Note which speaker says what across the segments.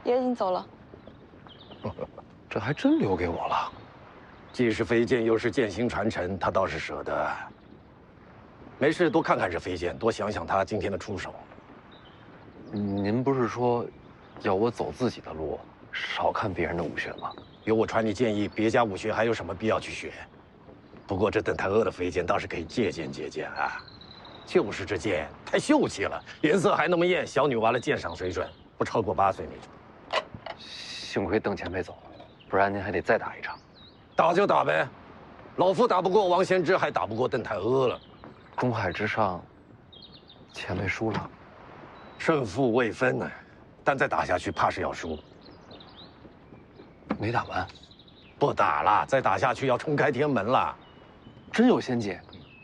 Speaker 1: 爷已经走了。
Speaker 2: 这还真留给我了。
Speaker 3: 既是飞剑，又是剑心传承，他倒是舍得。没事，多看看这飞剑，多想想他今天的出手。
Speaker 2: 您不是说要我走自己的路，少看别人的武学吗？
Speaker 3: 有我传你建议，别家武学还有什么必要去学？不过这邓太阿的飞剑倒是可以借鉴借鉴啊。就是这剑太秀气了，颜色还那么艳，小女娃的鉴赏水准不超过8岁那种。
Speaker 2: 幸亏邓前辈走了，不然您还得再打一场。
Speaker 3: 打就打呗，老夫打不过王仙芝，还打不过邓太阿了。
Speaker 2: 东海之上，前辈输了，
Speaker 3: 胜负未分呢，但再打下去怕是要输。
Speaker 2: 没打完，
Speaker 3: 不打了，再打下去要冲开天门了。
Speaker 2: 真有仙界，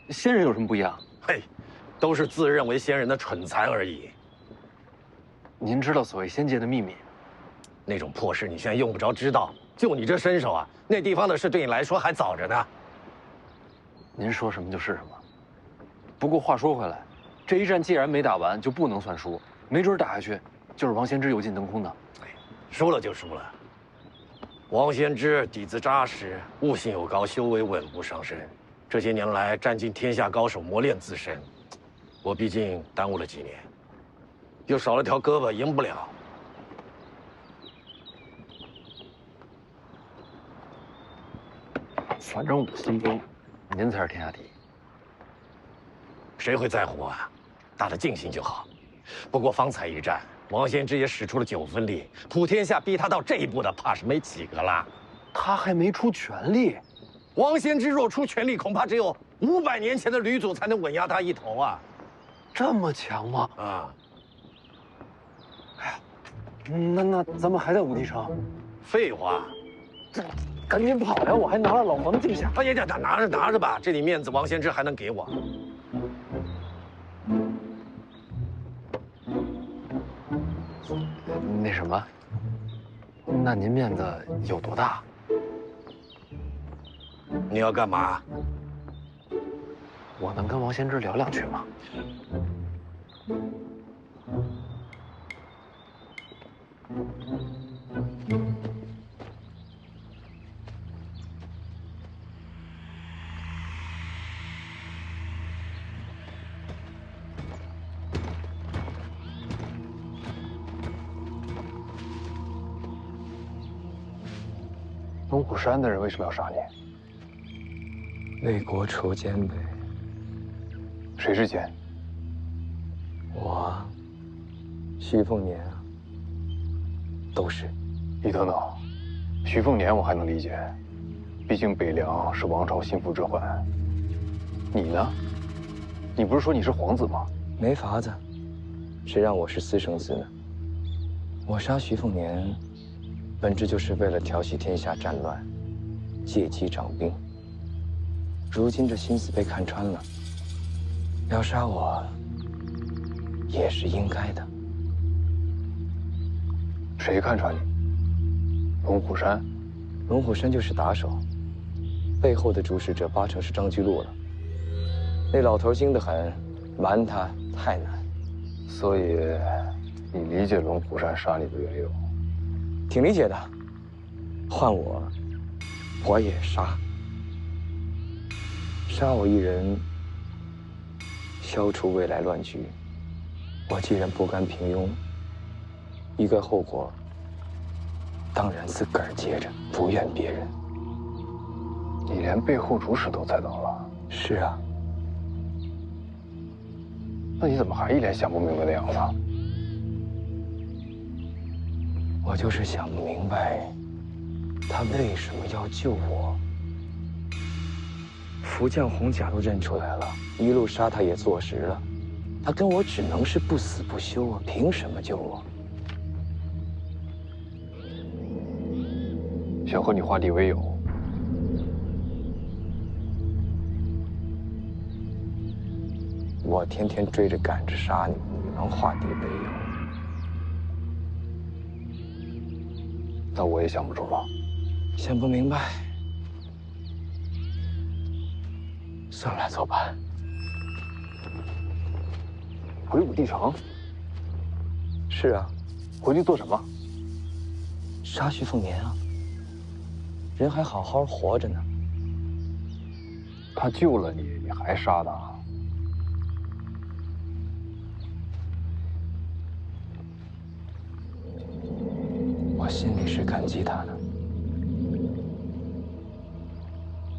Speaker 2: 仙人有什么不一样？
Speaker 3: 嘿，都是自认为仙人的蠢材而已。
Speaker 2: 您知道所谓仙界的秘密？
Speaker 3: 那种破事你现在用不着知道，就你这身手啊，那地方的事对你来说还早着呢。
Speaker 2: 您说什么就是什么。不过话说回来，这一战既然没打完，就不能算输，没准打下去就是王仙芝油尽灯空的。
Speaker 3: 哎，输了就输了。王仙芝底子扎实，悟性又高，修为稳步上升。这些年来占尽天下高手，磨练自身。我毕竟耽误了几年，又少了条胳膊，赢不了。
Speaker 2: 反正我心中，您才是天下第一。
Speaker 3: 谁会在乎啊？打得尽兴就好。不过方才一战，王仙芝也使出了9分力，普天下逼他到这一步的，怕是没几个啦。
Speaker 2: 他还没出全力，
Speaker 3: 王仙芝若出全力，恐怕只有500年前的吕祖才能稳压他一头啊！
Speaker 2: 这么强吗？
Speaker 3: 啊！
Speaker 2: 哎呀，那咱们还在武帝城？
Speaker 3: 废话，
Speaker 2: 赶紧跑呀！我还拿了老黄镜匣。
Speaker 3: 哎呀，拿着吧，这点面子王仙芝还能给我？
Speaker 2: 那什么，那您面子有多大？
Speaker 3: 你要干嘛？
Speaker 2: 我能跟王仙芝聊2句吗？龙虎山的人为什么要杀你？
Speaker 4: 为国除奸呗。
Speaker 2: 谁是奸？
Speaker 4: 我，徐凤年啊，都是。
Speaker 5: 伊等等，徐凤年我还能理解，毕竟北凉是王朝心腹之患。你呢？你不是说你是皇子吗？
Speaker 4: 没法子，谁让我是私生子呢？我杀徐凤年，本质就是为了调息天下战乱，借机长兵。如今这心思被看穿了，要杀我也是应该的。
Speaker 5: 谁看穿你？龙虎山？
Speaker 4: 龙虎山就是打手，背后的主使者8成是张居禄了。那老头精得很，瞒他太难。
Speaker 5: 所以，你理解龙虎山杀你的缘由？
Speaker 4: 挺理解的。换我，我也杀。杀我一人，消除未来乱局。我既然不甘平庸，一个后果，当然自个儿接着，不怨别人。
Speaker 5: 你连背后主使都猜到了？
Speaker 4: 是啊。
Speaker 5: 那你怎么还一脸想不明白的样子？
Speaker 4: 我就是想不明白，他为什么要救我。福将红甲都认出来了，一路杀他也坐实了，他跟我只能是不死不休啊！凭什么救我？
Speaker 5: 想和你化敌为友？
Speaker 4: 我天天追着赶着杀你，你能化敌为友？
Speaker 5: 那我也想不出了。
Speaker 4: 想不明白，算了，走吧。
Speaker 5: 回武帝城？
Speaker 4: 是啊，
Speaker 5: 回去做什么？
Speaker 4: 杀徐凤年啊，人还好好活着呢。
Speaker 5: 他救了你，你还杀他？
Speaker 4: 我心里是感激他的，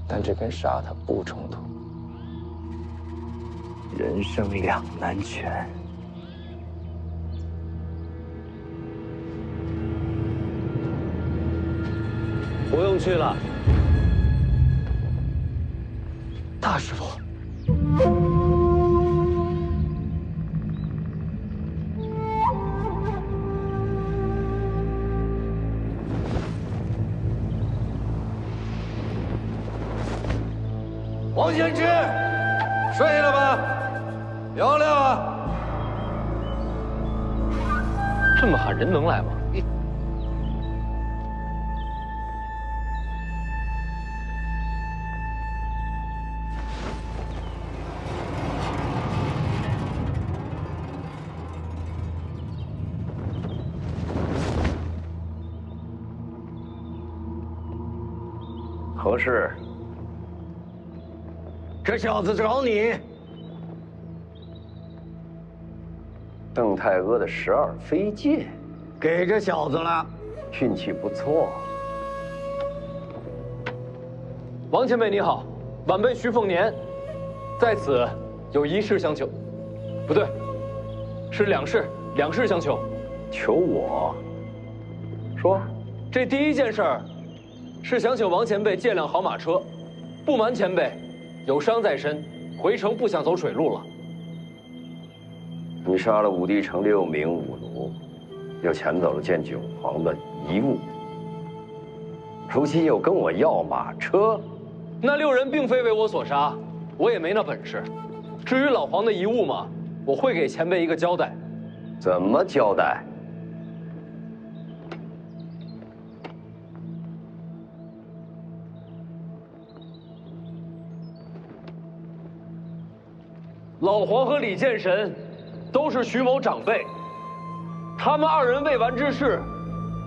Speaker 4: 但这跟杀他不冲突。人生两难全。
Speaker 2: 不用去了，
Speaker 4: 大师傅。
Speaker 3: 王先知，睡了吧？聊聊啊。
Speaker 2: 这么喊人能来吗？
Speaker 3: 何事？这小子找你。
Speaker 1: 邓太阿的12飞剑，
Speaker 3: 给这小子了，
Speaker 1: 运气不错。
Speaker 2: 王前辈你好，晚辈徐凤年，在此有一事相求，不对，是两事相求。
Speaker 1: 求我？说。
Speaker 2: 这第一件事儿，是想请王前辈借辆好马车。不瞒前辈，有伤在身，回城不想走水路了。
Speaker 1: 你杀了武帝城6名武奴，又抢走了见九皇的遗物，如今又跟我要马车。
Speaker 2: 那6人并非为我所杀，我也没那本事。至于老黄的遗物嘛，我会给前辈一个交代。
Speaker 1: 怎么交代？
Speaker 2: 老黄和李剑神都是徐某长辈，他们2人未完之事，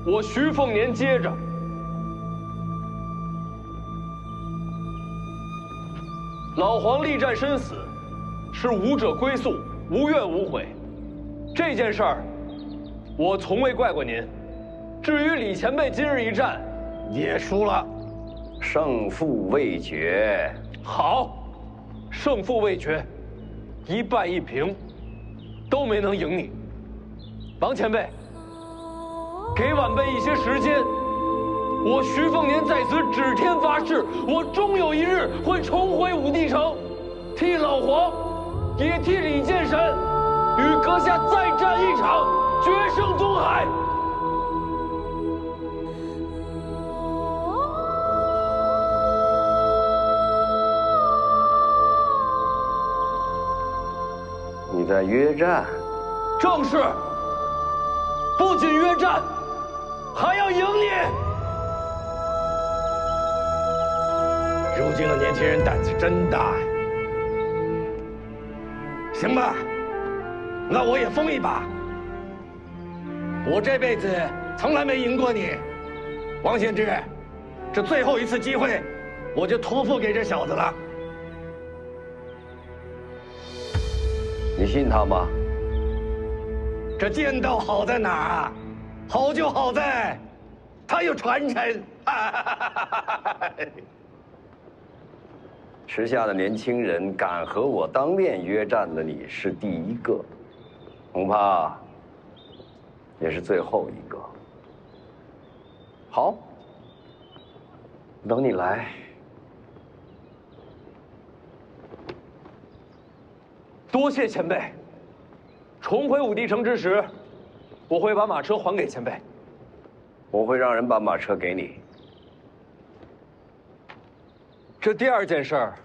Speaker 2: 我徐凤年接着。老黄力战身死，是武者归宿，无怨无悔。这件事儿，我从未怪过您。至于李前辈今日一战，
Speaker 3: 也输了，
Speaker 1: 胜负未决。
Speaker 2: 好，胜负未决，1败1平，都没能赢你。王前辈，给晚辈一些时间，我徐凤年在此指天发誓，我终有一日会重回武帝城，替老黄，也替李剑神，与阁下再战一场，决胜东海。
Speaker 1: 你在约战？
Speaker 2: 正是。不仅约战，还要赢你。
Speaker 3: 如今的年轻人胆子真大呀。行吧，那我也疯一把。我这辈子从来没赢过你，王献之，这最后一次机会，我就托付给这小子了。
Speaker 1: 你信他吗？
Speaker 3: 这剑道好在哪儿啊？好就好在，它有传承。
Speaker 1: 时下的年轻人敢和我当面约战的，你是第一个，恐怕也是最后一个。好，等你来。
Speaker 2: 多谢前辈。重回武帝城之时，我会把马车还给前辈。
Speaker 1: 我会让人把马车给你。
Speaker 2: 这第2件事儿，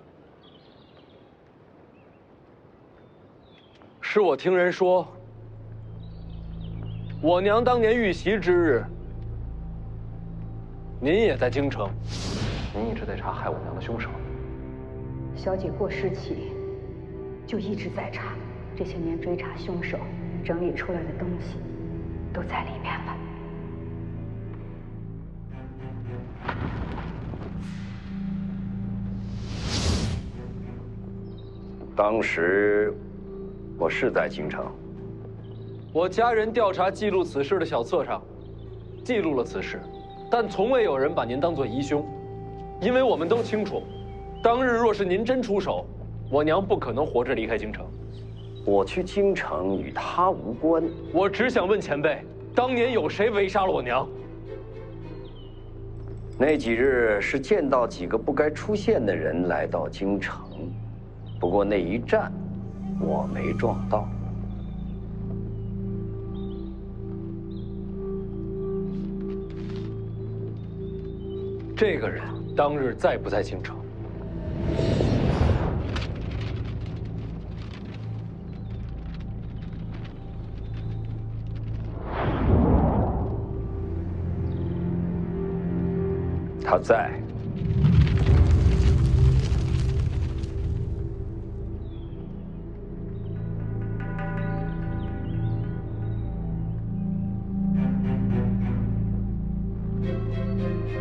Speaker 2: 是我听人说，我娘当年遇袭之日，您也在京城。
Speaker 5: 您一直在查害我娘的凶手。
Speaker 6: 小姐过世起，就一直在查。这些年追查凶手，整理出来的东西都在里面了。
Speaker 1: 当时我是在京城。
Speaker 2: 我家人调查记录此事的小册上，记录了此事，但从未有人把您当作疑凶，因为我们都清楚，当日若是您真出手，我娘不可能活着离开京城。
Speaker 1: 我去京城与他无关。
Speaker 2: 我只想问前辈，当年有谁围杀了我娘？
Speaker 1: 那几日是见到几个不该出现的人来到京城，不过那一战，我没撞到。
Speaker 2: 这个人当日在不在京城？
Speaker 1: 他在。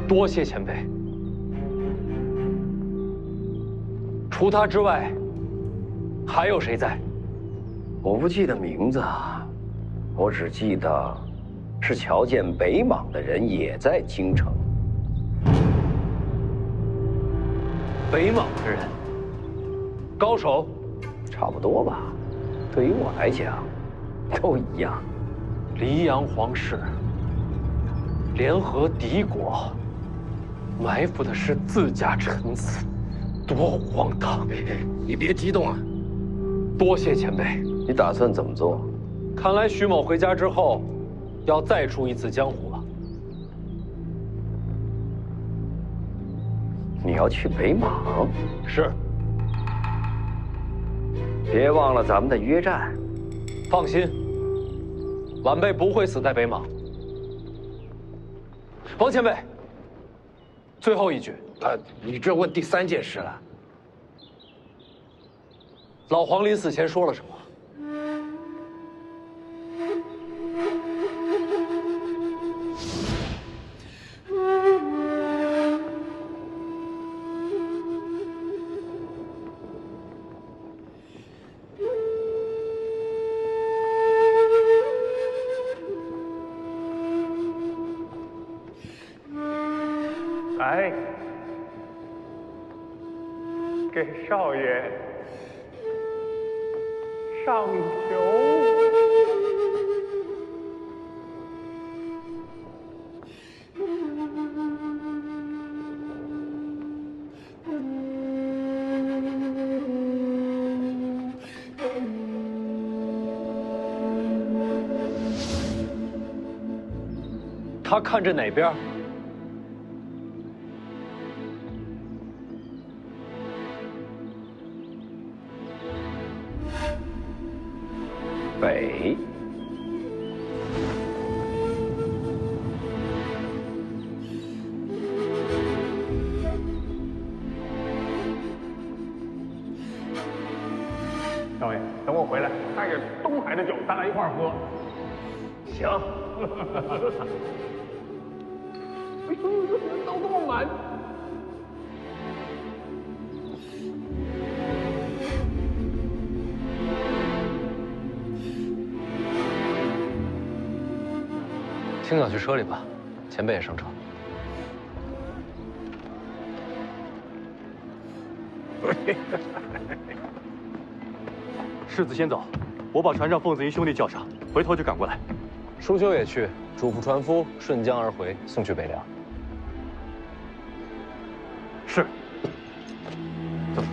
Speaker 2: 多谢前辈。除他之外，还有谁在？
Speaker 1: 我不记得名字，我只记得是瞧见北莽的人也在京城。
Speaker 2: 北莽的人，高手，
Speaker 1: 差不多吧。对于我来讲，都一样。
Speaker 2: 黎阳皇室联合敌国，埋伏的是自家臣子，多荒唐！
Speaker 3: 你别激动啊！
Speaker 2: 多谢前辈。
Speaker 1: 你打算怎么做？
Speaker 2: 看来徐某回家之后，要再出一次江湖了。
Speaker 1: 你要去北莽？
Speaker 2: 是。
Speaker 1: 别忘了咱们的约战。
Speaker 2: 放心，晚辈不会死在北莽。王前辈，最后一句。
Speaker 3: 你这问第3件事了。
Speaker 2: 老黄临死前说了什么？
Speaker 7: 来，给少爷上酒。
Speaker 2: 他看着哪边？
Speaker 1: 北。
Speaker 7: 少爷，等我回来，带着东海的酒，咱俩一块儿喝。行。哎呦，人都这么满。
Speaker 2: 清早去车里吧，前辈也上车。
Speaker 8: 世子先走，我把船上凤子营兄弟叫上，回头就赶过来。
Speaker 2: 舒修也去，嘱咐船夫顺江而回，送去北凉。
Speaker 8: 是。走。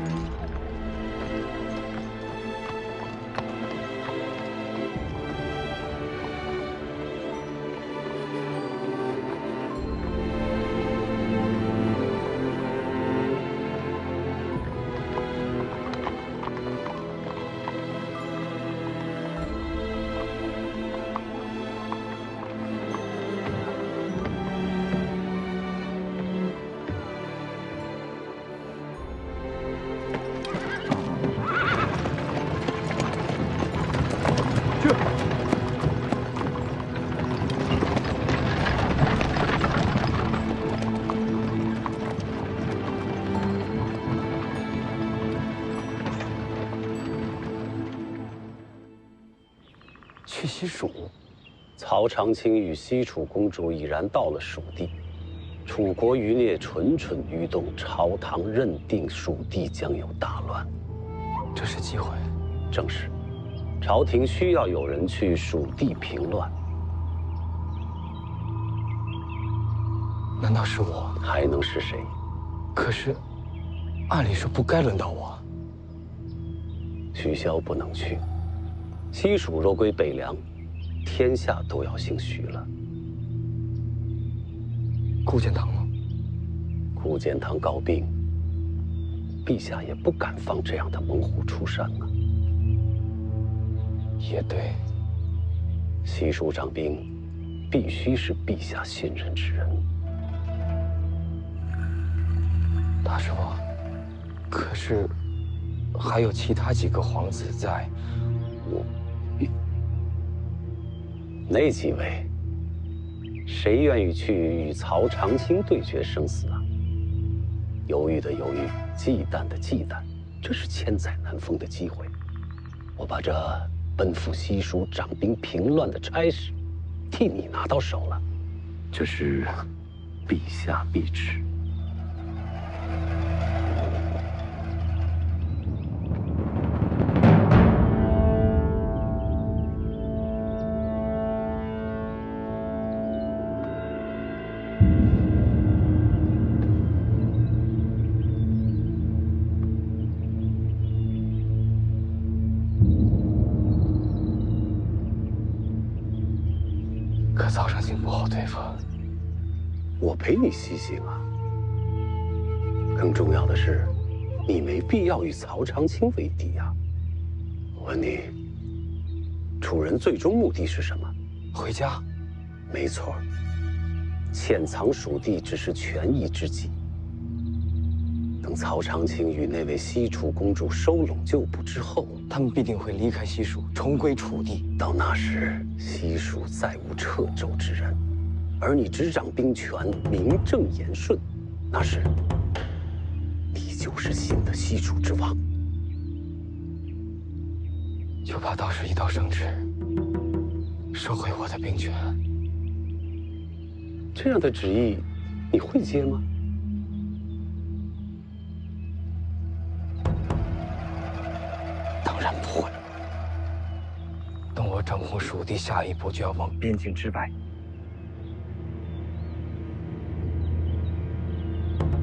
Speaker 4: 西蜀。
Speaker 9: 曹长卿与西楚公主已然到了蜀地，楚国余孽蠢蠢欲动，朝堂认定蜀地将有大乱。
Speaker 4: 这是机会。
Speaker 9: 正是，朝廷需要有人去蜀地平乱。
Speaker 4: 难道是我？
Speaker 9: 还能是谁？
Speaker 4: 可是，按理说不该轮到我。
Speaker 9: 徐骁不能去，西蜀若归北凉，天下都要姓徐了。
Speaker 4: 顾建堂呢？
Speaker 9: 顾建堂告病，陛下也不敢放这样的猛虎出山啊。
Speaker 4: 也对，
Speaker 9: 西蜀掌兵必须是陛下信任之人。
Speaker 4: 大叔，可是还有其他几个皇子在，
Speaker 9: 那几位，谁愿意去与曹长卿对决生死啊？犹豫的犹豫，忌惮的忌惮，这是千载难逢的机会。我把这奔赴西蜀掌兵平乱的差事，替你拿到手了，这是陛下必知。
Speaker 4: 可曹长卿不好对付。
Speaker 9: 我陪你西行啊。更重要的是，你没必要与曹长卿为敌呀。我问你，楚人最终目的是什么？
Speaker 4: 回家。
Speaker 9: 没错，潜藏蜀地只是权宜之计。等曹长卿与那位西楚公主收拢旧部之后，
Speaker 4: 他们必定会离开西蜀，重归楚地。
Speaker 9: 到那时，西蜀再无掣肘之人，而你执掌兵权，名正言顺，那时你就是新的西楚之王。
Speaker 4: 就怕到时一道圣旨，收回我的兵权。
Speaker 9: 这样的旨意，你会接吗？
Speaker 4: 当然不会。等我掌控蜀地，下一步就要往边境之外。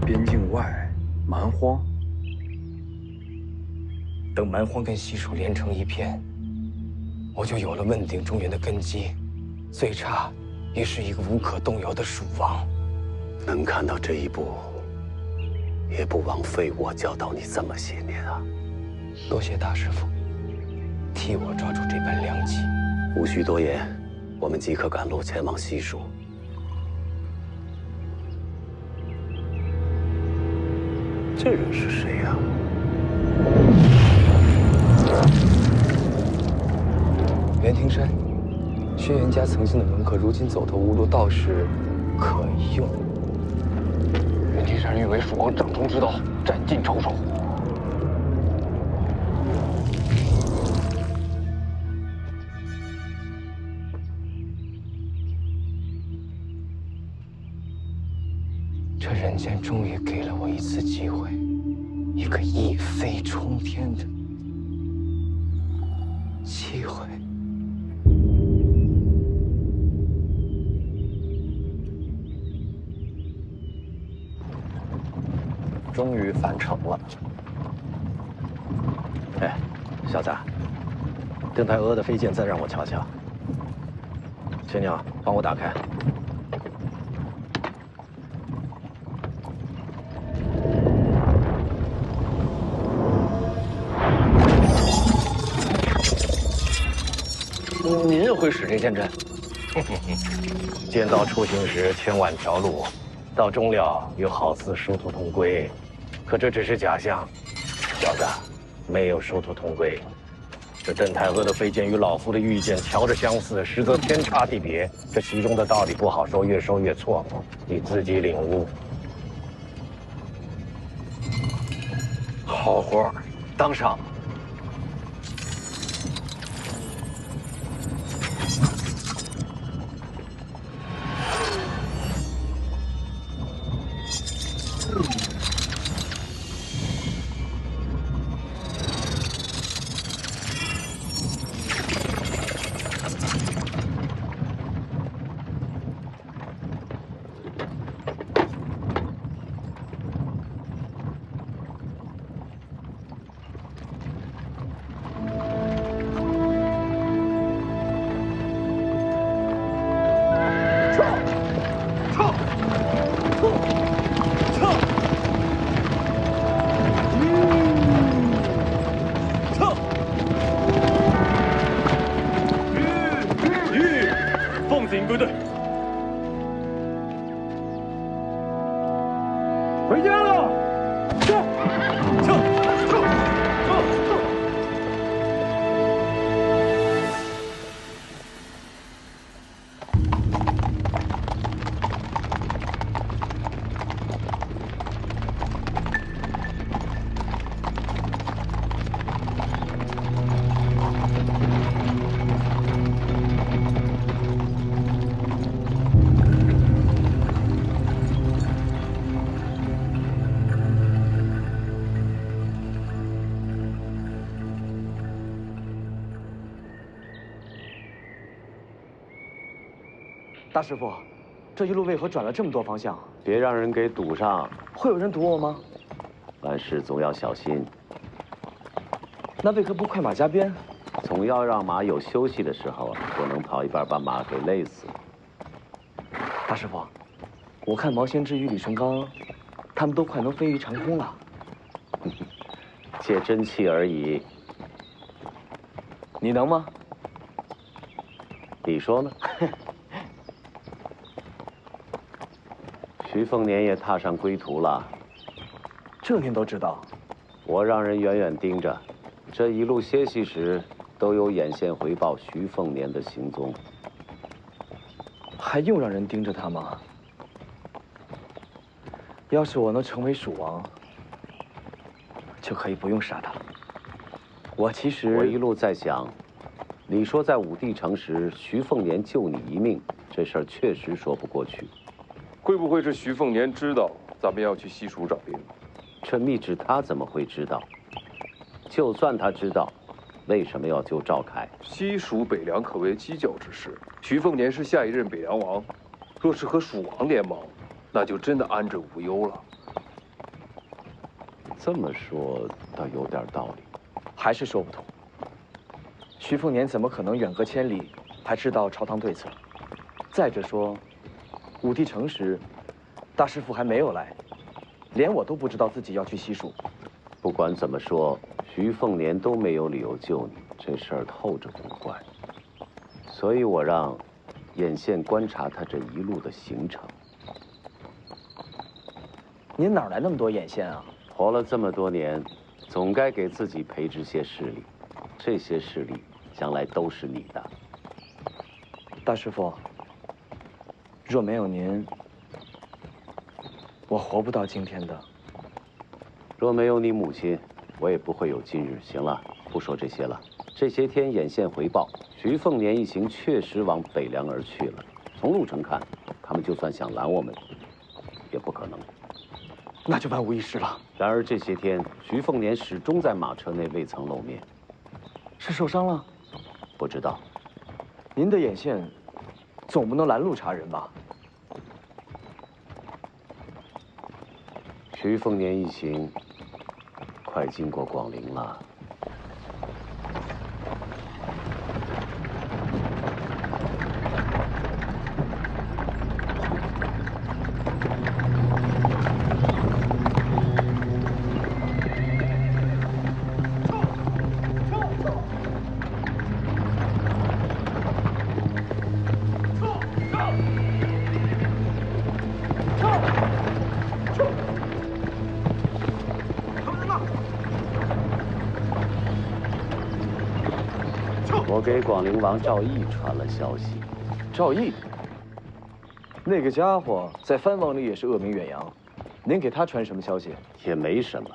Speaker 5: 边境外，蛮荒。
Speaker 4: 等蛮荒跟西蜀连成一片，我就有了问鼎中原的根基，最差也是一个无可动摇的蜀王。
Speaker 9: 能看到这一步，也不枉费我教导你这么些年啊！
Speaker 4: 多谢大师父，替我抓住这本良机。
Speaker 9: 无需多言，我们即刻赶路前往西蜀。这人是谁呀？
Speaker 4: 袁庭山，轩辕家曾经的门客，如今走投无路，倒是可用。
Speaker 5: 袁庭山欲为蜀王掌中之刀，斩尽仇手。
Speaker 4: 这人间终于给了我一次机会，一个一飞冲天的机会。
Speaker 5: 终于返程了。
Speaker 3: 哎，小子，邓太阿的飞剑再让我瞧瞧。青鸟，帮我打开。
Speaker 5: 您也会使这剑阵？
Speaker 3: 剑道出行时千万条路，到终了又好似殊途同归。可这只是假象，小子，没有殊途同归。这邓太阿的飞剑与老夫的御剑瞧着相似，实则天差地别。这其中的道理不好说，越说越错，你自己领悟。
Speaker 5: 好活，当上。
Speaker 7: 回家了。撤！
Speaker 4: 大师傅，这一路为何转了这么多方向？
Speaker 9: 别让人给堵上。
Speaker 4: 会有人堵我吗？
Speaker 9: 办事总要小心，
Speaker 4: 那为何不快马加鞭？
Speaker 9: 总要让马有休息的时候啊，不能跑一半把马给累死。
Speaker 4: 大师傅，我看毛先知与李成刚，他们都快能飞于长空了。
Speaker 9: 借真气而已。
Speaker 4: 你能吗？
Speaker 9: 你说呢？徐凤年也踏上归途了，
Speaker 4: 这您都知道？
Speaker 9: 我让人远远盯着，这一路歇息时都有眼线回报徐凤年的行踪。
Speaker 4: 还用让人盯着他吗？要是我能成为蜀王，就可以不用杀他了。我
Speaker 9: 一路在想，你说在武帝城时，徐凤年救你一命，这事儿确实说不过去。
Speaker 10: 会不会是徐凤年知道咱们要去西蜀找兵？
Speaker 9: 这密旨他怎么会知道？就算他知道，为什么要救赵凯？
Speaker 10: 西蜀北凉可谓犄角之势，徐凤年是下一任北凉王，若是和蜀王联盟，那就真的安枕无忧了。
Speaker 9: 这么说倒有点道理，
Speaker 4: 还是说不通。徐凤年怎么可能远隔千里还知道朝堂对策？再者说，武帝城时，大师傅还没有来，连我都不知道自己要去西蜀。
Speaker 9: 不管怎么说，徐凤年都没有理由救你，这事儿透着古怪。所以我让眼线观察他这一路的行程。
Speaker 4: 您哪来那么多眼线啊？
Speaker 9: 活了这么多年，总该给自己培植些势力，这些势力将来都是你的。
Speaker 4: 大师傅，若没有您，我活不到今天的。
Speaker 9: 若没有你母亲，我也不会有今日。行了，不说这些了。这些天眼线回报，徐凤年一行确实往北凉而去了。从路程看，他们就算想拦我们，也不可能。
Speaker 4: 那就万无一失了。
Speaker 9: 然而这些天，徐凤年始终在马车内未曾露面。
Speaker 4: 是受伤了？
Speaker 9: 不知道。
Speaker 4: 您的眼线总不能拦路查人吧？
Speaker 9: 徐凤年一行快经过广陵了。我给广陵王赵毅传了消息。
Speaker 4: 赵毅，那个家伙在藩王里也是恶名远扬，您给他传什么消息？
Speaker 9: 也没什么，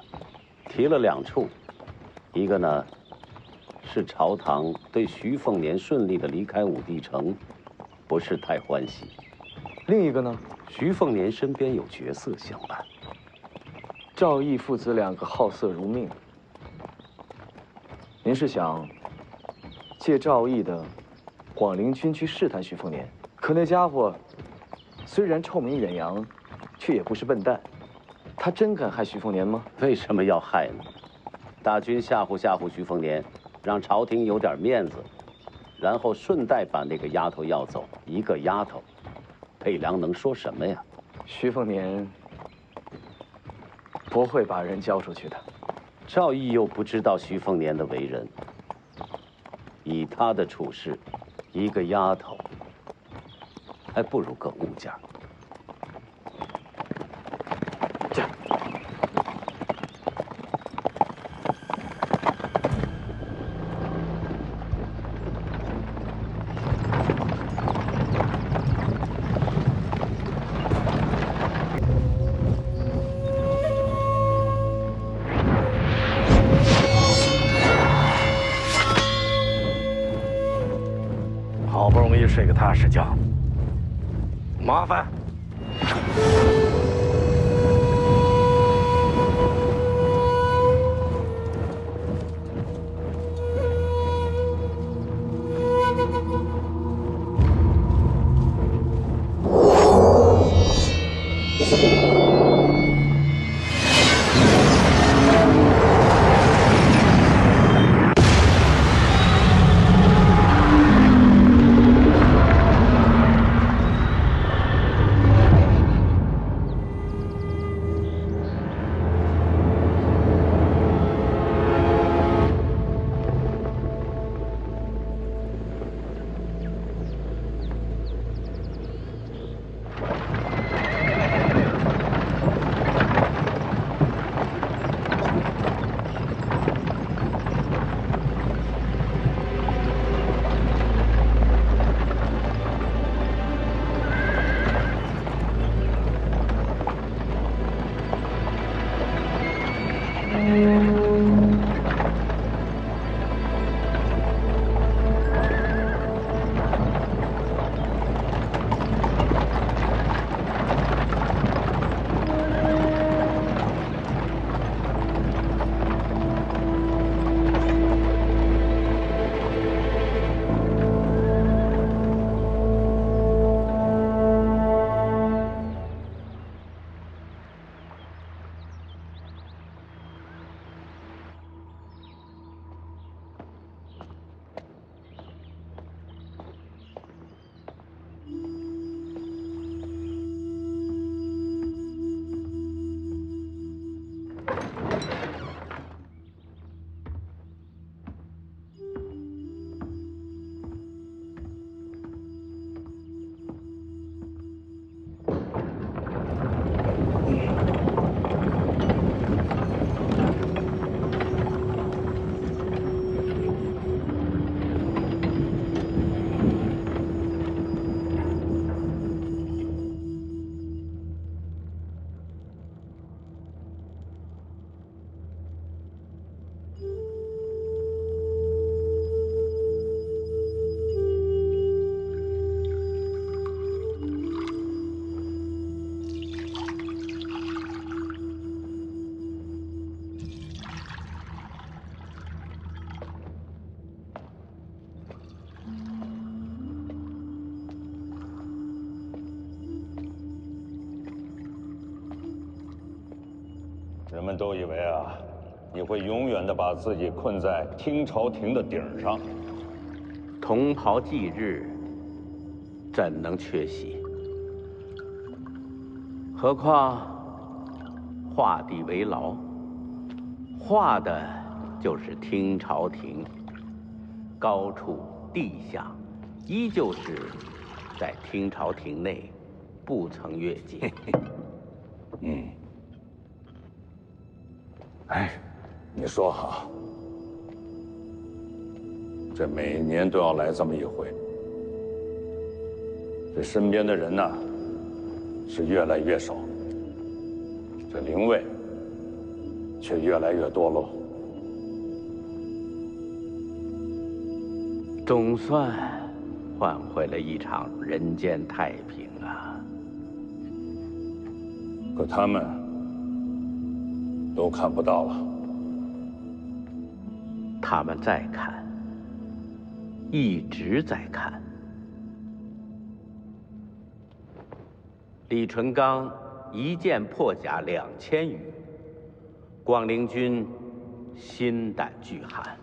Speaker 9: 提了2处，一个呢是朝堂对徐凤年顺利的离开武帝城不是太欢喜，
Speaker 4: 另一个呢，
Speaker 9: 徐凤年身边有绝色相伴。
Speaker 4: 赵毅父子2个好色如命，您是想借赵毅的广陵军区试探徐凤年？可那家伙虽然臭名远扬，却也不是笨蛋。他真敢害徐凤年吗？
Speaker 9: 为什么要害呢？大军吓唬吓唬徐凤年，让朝廷有点面子，然后顺带把那个丫头要走。一个丫头，北凉能说什么呀？
Speaker 4: 徐凤年不会把人交出去的。
Speaker 9: 赵毅又不知道徐凤年的为人，以他的处事，一个丫头还不如个物件。
Speaker 4: 这。
Speaker 3: 踏实讲。麻烦。
Speaker 11: 人们都以为啊，你会永远的把自己困在听朝廷的顶上。
Speaker 9: 同袍忌日，怎能缺席？何况画地为牢，画的就是听朝廷，高处地下，依旧是在听朝廷内，不曾越界。
Speaker 11: 嗯。哎，你说哈，这每年都要来这么一回，这身边的人呢，是越来越少，这灵位却越来越多喽。
Speaker 9: 总算换回了一场人间太平啊！
Speaker 11: 可他们都看不到了。
Speaker 9: 他们在看，一直在看。李淳罡一剑破甲2000余，广陵军心胆俱寒。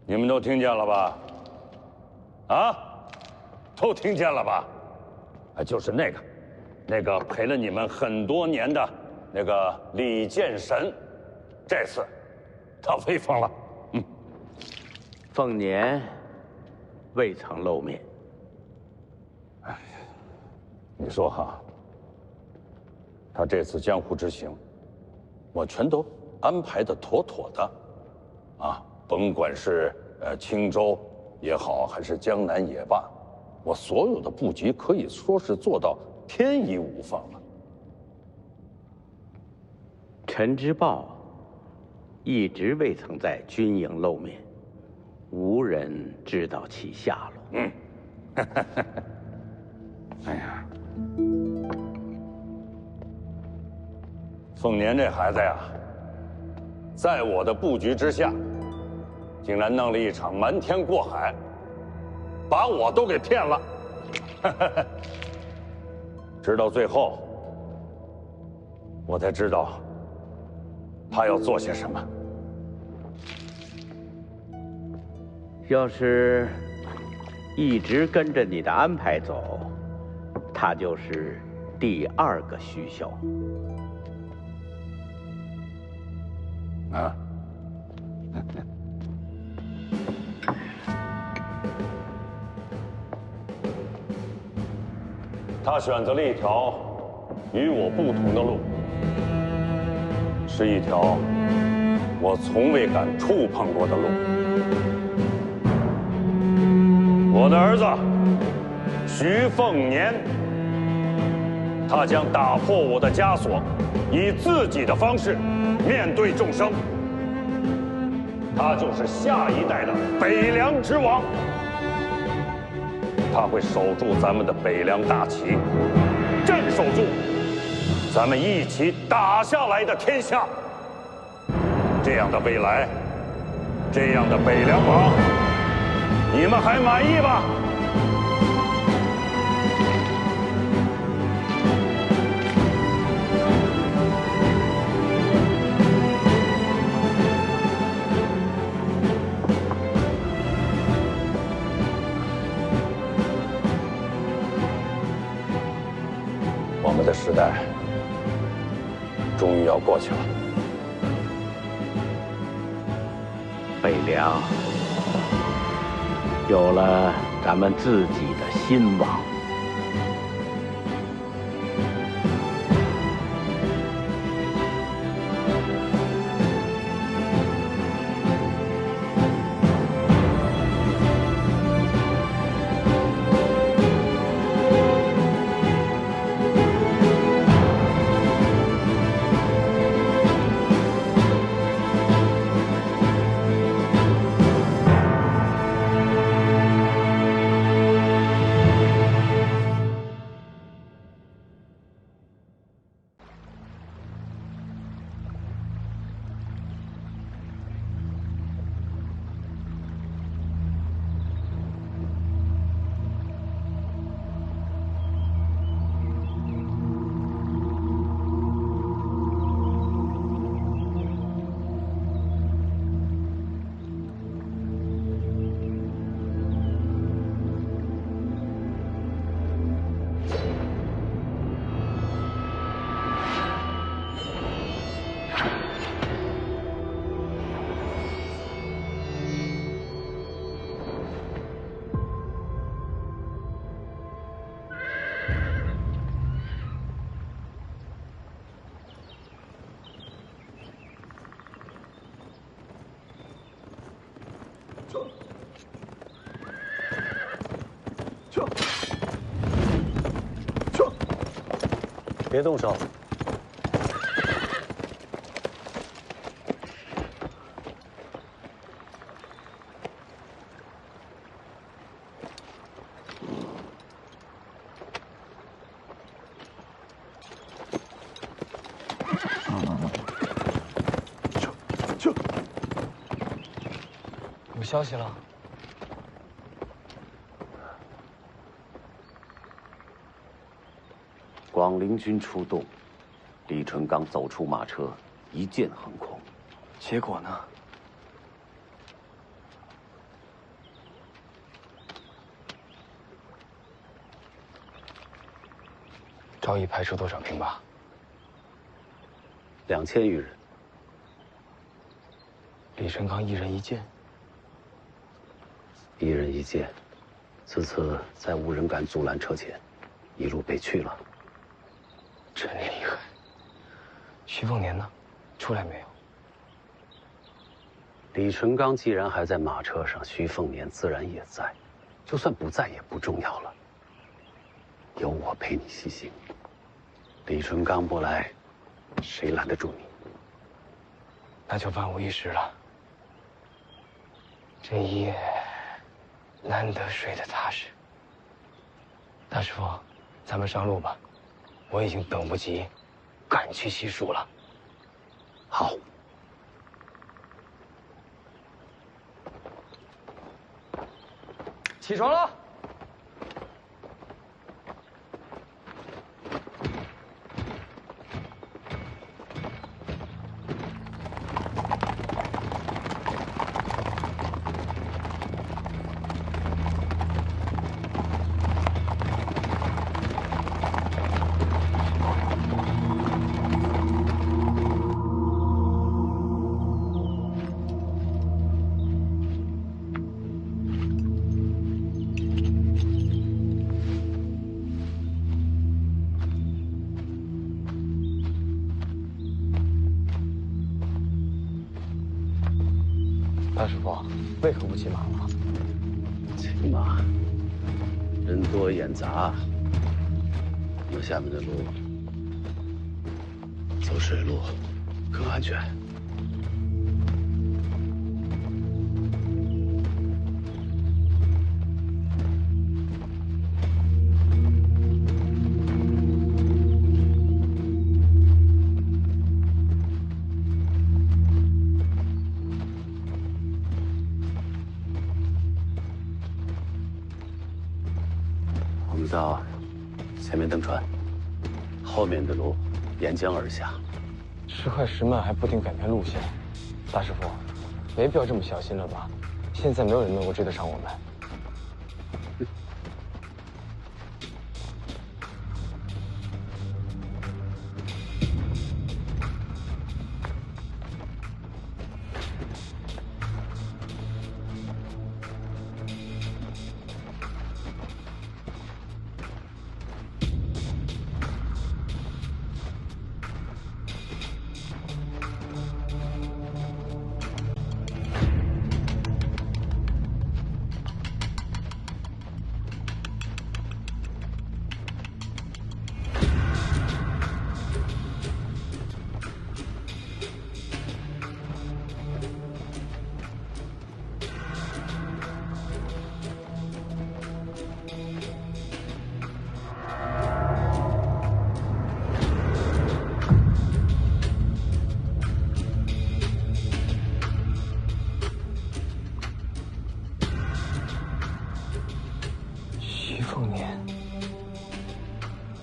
Speaker 11: 你们都听见了吧？啊，都听见了吧？啊，就是那个陪了你们很多年的那个李剑神，这次他威风了。
Speaker 9: 凤年未曾露面。
Speaker 11: 哎呀，你说哈，他这次江湖之行，我全都安排的妥妥的，啊，甭管是青州也好，还是江南也罢，我所有的布局可以说是做到天衣无缝了。
Speaker 9: 陈之豹一直未曾在军营露面，无人知道其下落。
Speaker 11: 哎呀，凤年这孩子呀，在我的布局之下，竟然弄了一场瞒天过海，把我都给骗了。直到最后，我才知道他要做些什么。
Speaker 12: 要是一直跟着你的安排走，他就是第2个徐骁。
Speaker 11: 啊。他选择了一条与我不同的路，是一条我从未敢触碰过的路。我的儿子徐凤年，他将打破我的枷锁，以自己的方式面对众生。他就是下一代的北凉之王。他会守住咱们的北凉大旗，镇守住咱们一起打下来的天下。这样的未来，这样的北凉王，你们还满意吧？我们的时代终于要过去了。
Speaker 12: 北凉有了咱们自己的新王。
Speaker 9: 别动手！
Speaker 4: 有消息了。
Speaker 9: 广陵军出动，李淳刚走出马车，一剑横空。
Speaker 4: 结果呢？赵毅派出多少兵马
Speaker 9: ？2000余人。
Speaker 4: 李淳刚一人一剑。
Speaker 9: 一人一剑，此次再无人敢阻拦车前，一路北去了。
Speaker 4: 真厉害！徐凤年呢？出来没有？
Speaker 9: 李淳刚既然还在马车上，徐凤年自然也在，就算不在也不重要了。有我陪你西行。李淳刚不来，谁拦得住你？
Speaker 4: 那就万无一失了。这一夜难得睡得踏实。大师傅，咱们上路吧，我已经等不及赶去西蜀了。
Speaker 9: 好。
Speaker 2: 起床了。
Speaker 4: 大师傅，为何不骑马了？
Speaker 9: 骑马，人多眼杂，我下面的路走水路更安全。我们到前面登船，后面的路沿江而下。
Speaker 4: 时快时慢还不停改变路线，大师傅，没必要这么小心了吧？现在没有人能够追得上我们。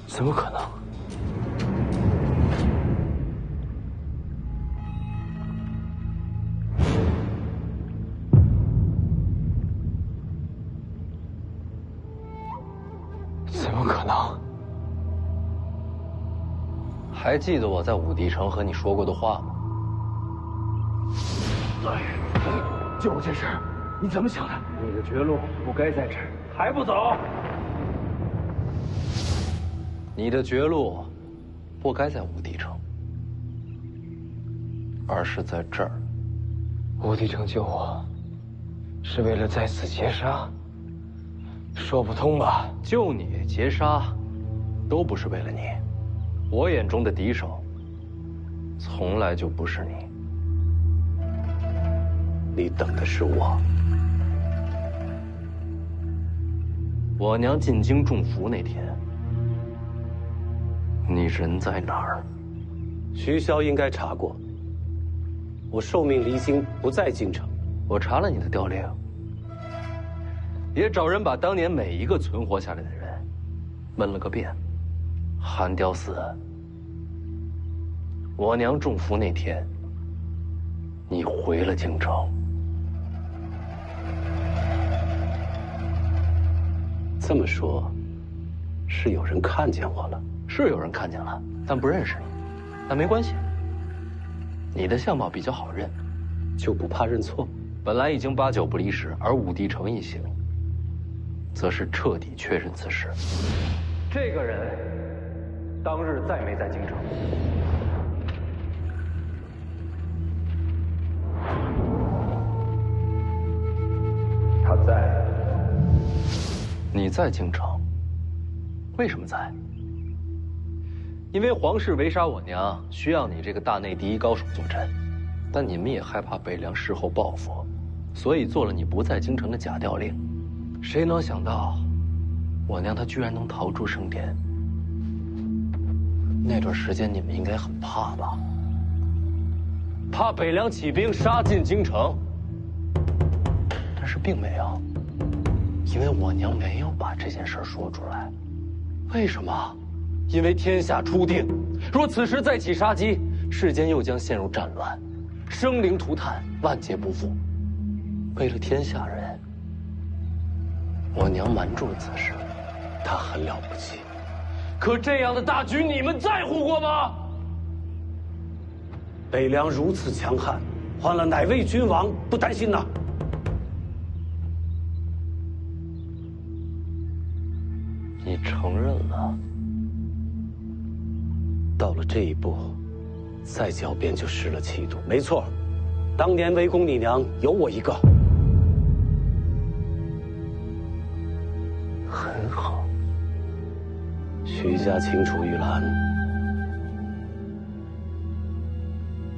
Speaker 4: 怎么可能？怎么可能？
Speaker 2: 还记得我在武帝城和你说过的话吗？
Speaker 4: 就这事，你怎么想的？
Speaker 2: 你的绝路不该在这儿，还不走？你的绝路不该在武帝城，而是在这儿。
Speaker 4: 武帝城救我，是为了在此劫杀？说不通吧？
Speaker 2: 救你、劫杀，都不是为了你。我眼中的敌手，从来就不是你。
Speaker 9: 你等的是我。
Speaker 2: 我娘进京中伏那天，你人在哪儿？
Speaker 9: 徐骁应该查过。我受命离京，不在京城。
Speaker 2: 我查了你的调令，也找人把当年每一个存活下来的人问了个遍。韩雕死，我娘中伏那天，你回了京城。
Speaker 9: 这么说，是有人看见我了？
Speaker 2: 是有人看见了，但不认识你。但没关系，你的相貌比较好认，
Speaker 9: 就不怕认错？
Speaker 2: 本来已经8、9不离10，而武帝城一行，则是彻底确认此事。这个人当日再没在京城。他在。你在京城，为什么在？因为皇室围杀我娘，需要你这个大内第一高手坐镇，但你们也害怕北凉事后报复，所以做了你不在京城的假调令。谁能想到，我娘她居然能逃出升天，那段时间你们应该很怕吧？怕北凉起兵杀进京城，但是并没有，因为我娘没有把这件事说出来。为什么？因为天下初定，若此时再起杀机，世间又将陷入战乱，生灵涂炭，万劫不复。为了天下人，我娘瞒住了此事。
Speaker 9: 她很了不起，
Speaker 2: 可这样的大局，你们在乎过吗？
Speaker 9: 北凉如此强悍，换了哪位君王不担心呢？
Speaker 2: 你承认了？
Speaker 9: 到了这一步，再狡辩就失了气度。没错，当年围攻你娘有我一个。
Speaker 2: 很好。
Speaker 9: 徐家清除玉兰，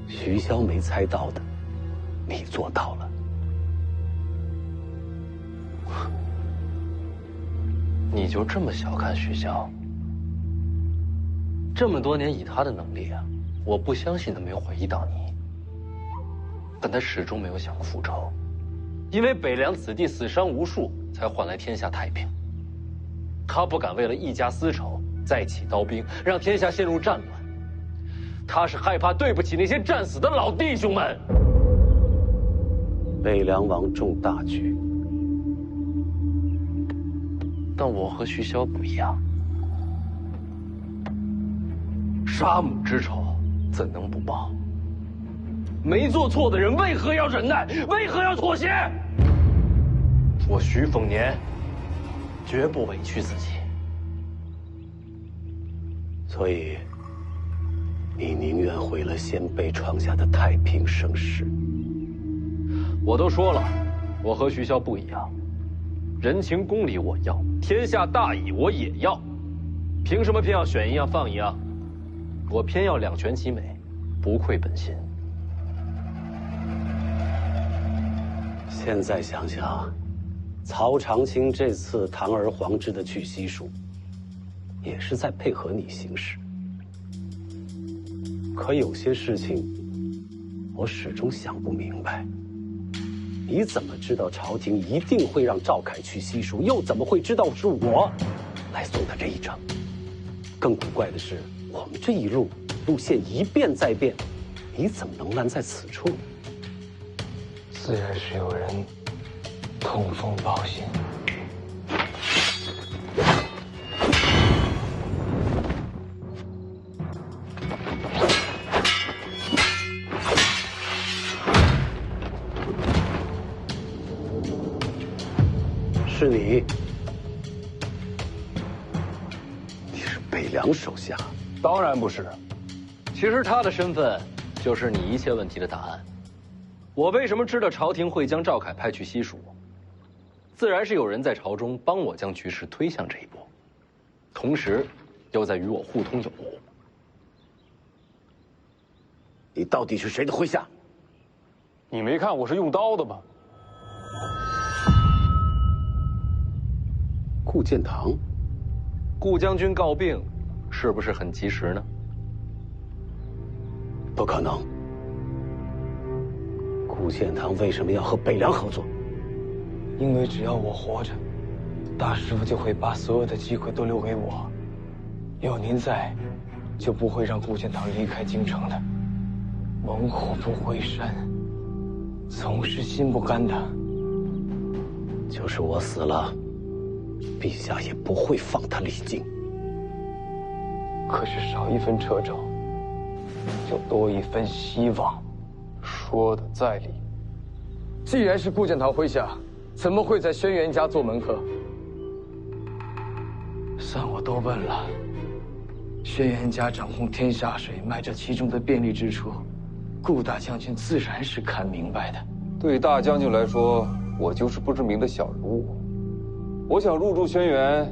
Speaker 9: 徐骁没猜到的，你做到了。
Speaker 2: 你就这么小看徐骁？这么多年以他的能力啊，我不相信他没有怀疑到你。但他始终没有想过复仇，因为北凉子弟死伤无数，才换来天下太平。他不敢为了一家私仇再起刀兵，让天下陷入战乱。他是害怕对不起那些战死的老弟兄们。
Speaker 9: 北凉王重大局，
Speaker 2: 但我和徐骁不一样。杀母之仇怎能不报？没做错的人为何要忍耐？为何要妥协？我徐凤年绝不委屈自己。
Speaker 9: 所以，你宁愿毁了先辈创下的太平盛世。
Speaker 2: 我都说了，我和徐骁不一样，人情公理我要，天下大义我也要。凭什么偏要选一样放一样？我偏要两全其美，不愧本心。
Speaker 9: 现在想想，曹长青这次堂而皇之的去西蜀，也是在配合你行事。可有些事情，我始终想不明白。你怎么知道朝廷一定会让赵凯去西蜀？又怎么会知道是我来送他这一程？更古怪的是，我们这一路线一变再变，你怎么能拦在此处？
Speaker 4: 自然是有人通风报信。
Speaker 9: 是你？你是北凉手下？
Speaker 10: 当然不是。
Speaker 2: 其实他的身份就是你一切问题的答案。我为什么知道朝廷会将赵凯派去西蜀？自然是有人在朝中帮我将局势推向这一步，同时又在与我互通有无。
Speaker 9: 你到底是谁的麾下？
Speaker 10: 你没看我是用刀的吗？
Speaker 9: 顾建堂，
Speaker 2: 顾将军告病，是不是很及时呢？
Speaker 9: 不可能。顾建堂为什么要和北凉合作？
Speaker 4: 因为只要我活着，大师傅就会把所有的机会都留给我。有您在，就不会让顾建堂离开京城的。猛虎不回山，总是心不甘的。
Speaker 9: 就是我死了，陛下也不会放他离京。
Speaker 4: 可是少一分掣肘，就多一分希望。
Speaker 10: 说的在理。
Speaker 4: 既然是顾建堂麾下，怎么会在轩辕家做门客？算我多问了。轩辕家掌控天下水脉这其中的便利之处，顾大将军自然是看明白的。
Speaker 10: 对大将军来说，我就是不知名的小人物。我想入驻轩辕，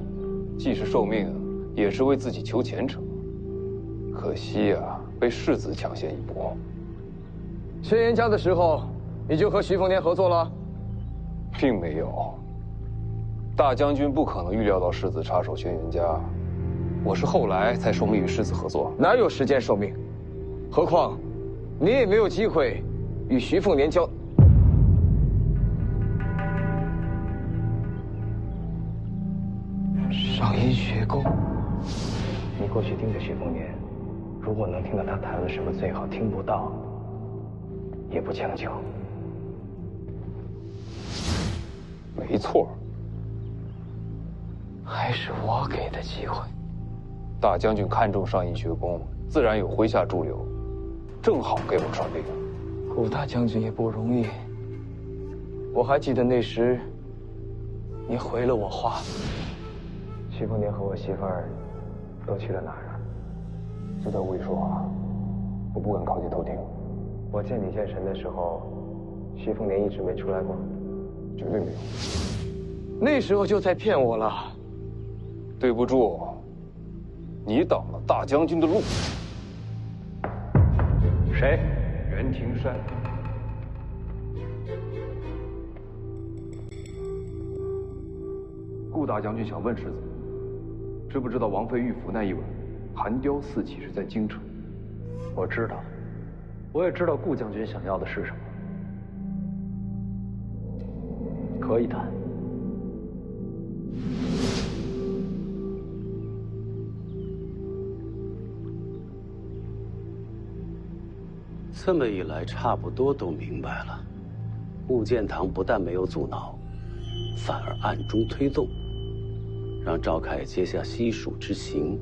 Speaker 10: 既是受命，也是为自己求前程。可惜啊，被世子抢先一步。
Speaker 4: 轩辕家的时候，你就和徐凤年合作了？
Speaker 10: 并没有。大将军不可能预料到世子插手轩辕家，我是后来才受命与世子合作。
Speaker 4: 哪有时间受命？何况，你也没有机会与徐凤年交。上阴学宫，你过去盯着徐凤年，如果能听到他谈了什么，最好听不到，也不强求。
Speaker 10: 没错。
Speaker 4: 还是我给的机会。
Speaker 10: 大将军看重上阴学宫，自然有麾下驻留，正好给我传令。
Speaker 4: 顾大将军也不容易。我还记得那时，你回了我话。徐凤年和我媳妇儿都去了哪儿啊？
Speaker 10: 就在屋里说话，我不敢靠近偷听。
Speaker 4: 我见你见神的时候，徐凤年一直没出来过？
Speaker 10: 绝对没有。
Speaker 4: 那时候就在骗我了。
Speaker 10: 对不住，你挡了大将军的路。
Speaker 5: 谁？袁庭山。顾大将军想问世子，知不知道王妃遇伏那一晚，寒雕寺岂是在京城？
Speaker 2: 我知道，我也知道顾将军想要的是什么，可以谈。
Speaker 9: 这么一来，差不多都明白了。顾建堂不但没有阻挠，反而暗中推动，让赵凯接下西蜀之行。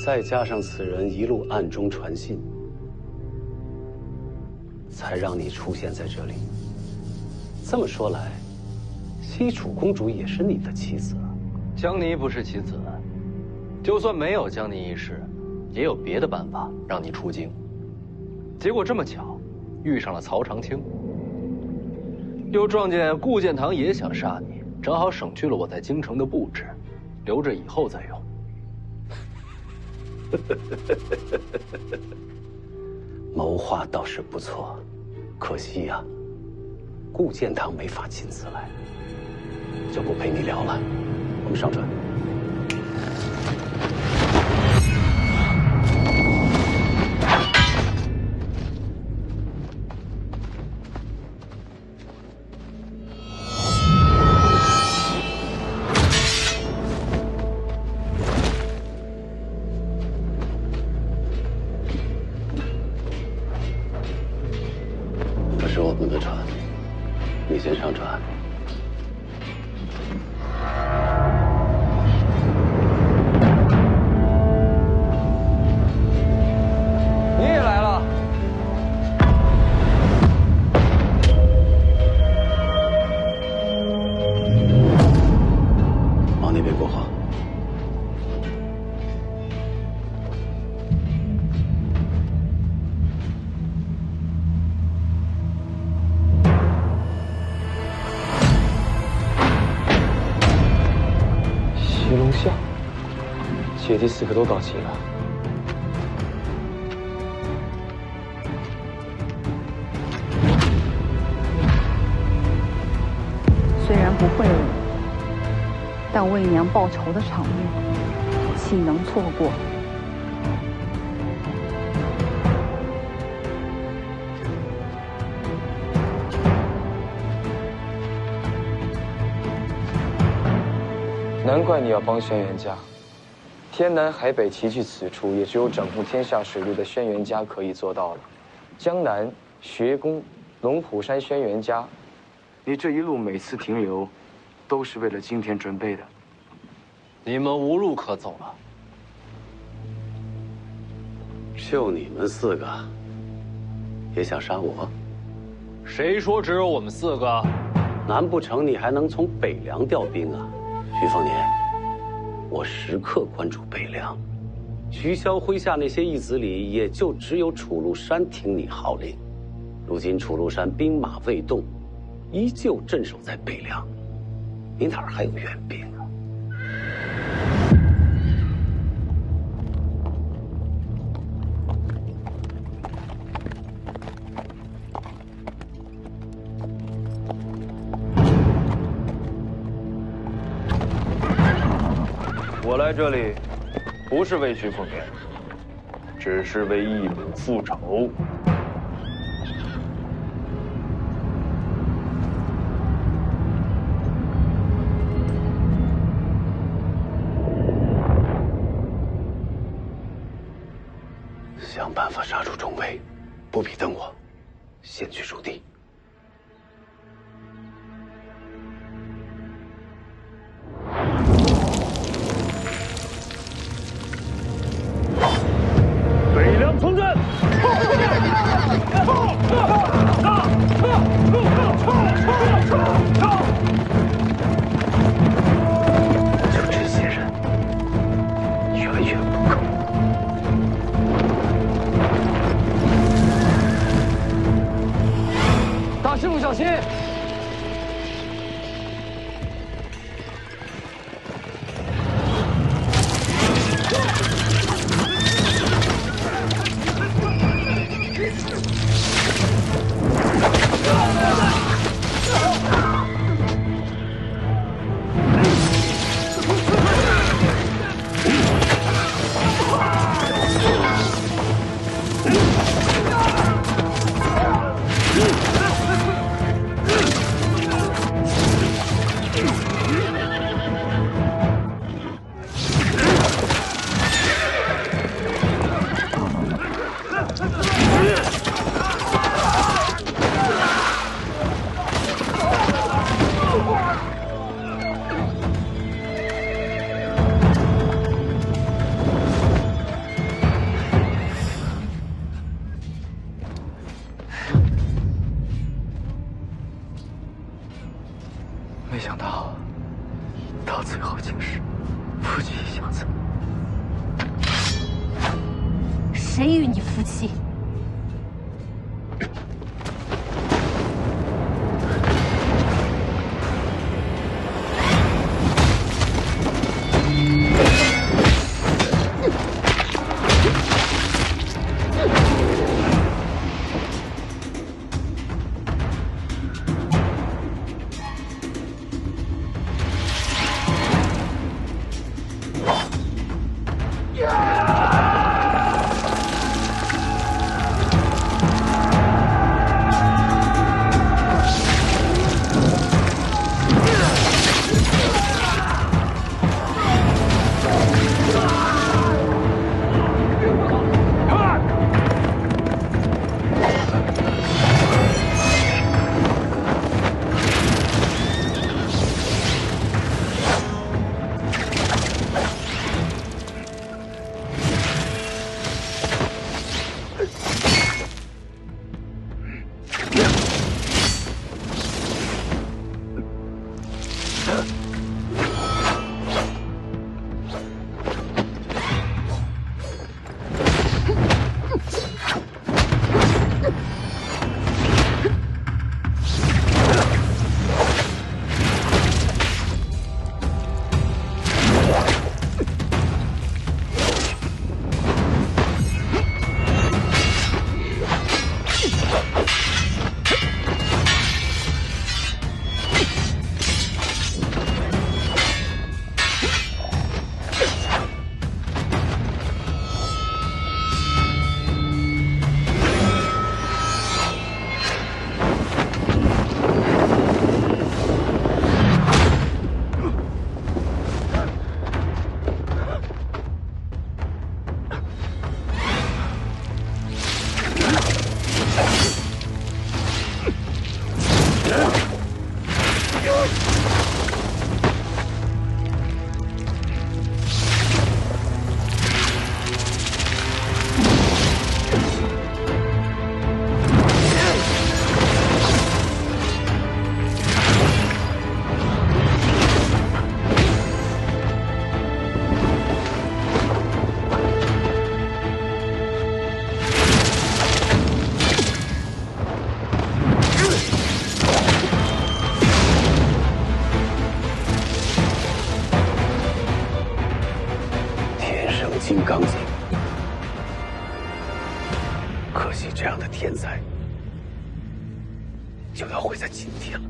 Speaker 9: 再加上此人一路暗中传信，才让你出现在这里。这么说来，西楚公主也是你的妻子啊？
Speaker 2: 江离不是妻子，就算没有江离一事，也有别的办法让你出京。 结果这么巧，遇上了曹长青，又撞见顾建堂也想杀你，正好省去了我在京城的布置，留着以后再用。
Speaker 9: 谋划倒是不错，可惜呀，顾建堂没法亲自来，就不陪你聊了。我们上船。 是我们的船，你先上船。
Speaker 4: 你也来了。
Speaker 9: 往那边过河。
Speaker 4: 骑龙像，姐弟4个都到齐了。
Speaker 6: 虽然不会武，但为娘报仇的场面，岂能错过？
Speaker 4: 难怪你要帮轩辕家，天南海北齐聚此处，也只有掌控天下水路的轩辕家可以做到了。江南、学宫、龙虎山轩辕家，你这一路每次停留，都是为了今天准备的。
Speaker 2: 你们无路可走了。
Speaker 9: 就你们4个，也想杀我？
Speaker 2: 谁说只有我们4个？
Speaker 9: 难不成你还能从北凉调兵啊？ 徐凤年，我时刻关注北凉，徐骁麾下那些义子里，也就只有楚禄山听你号令。如今楚禄山兵马未动，依旧镇守在北凉，你哪儿还有援兵啊？
Speaker 7: 来这里，不是为徐凤年，只是为义母复仇。
Speaker 9: 想办法杀出重围，不必等我，先去驻地。
Speaker 7: 北凉从阵！
Speaker 9: 就这些人，远远不够。
Speaker 2: 大师傅小心！
Speaker 4: 没想到，到最后竟是夫妻相赠。
Speaker 13: 谁与你夫妻？
Speaker 9: 金刚经，可惜这样的天才就要毁在今天了。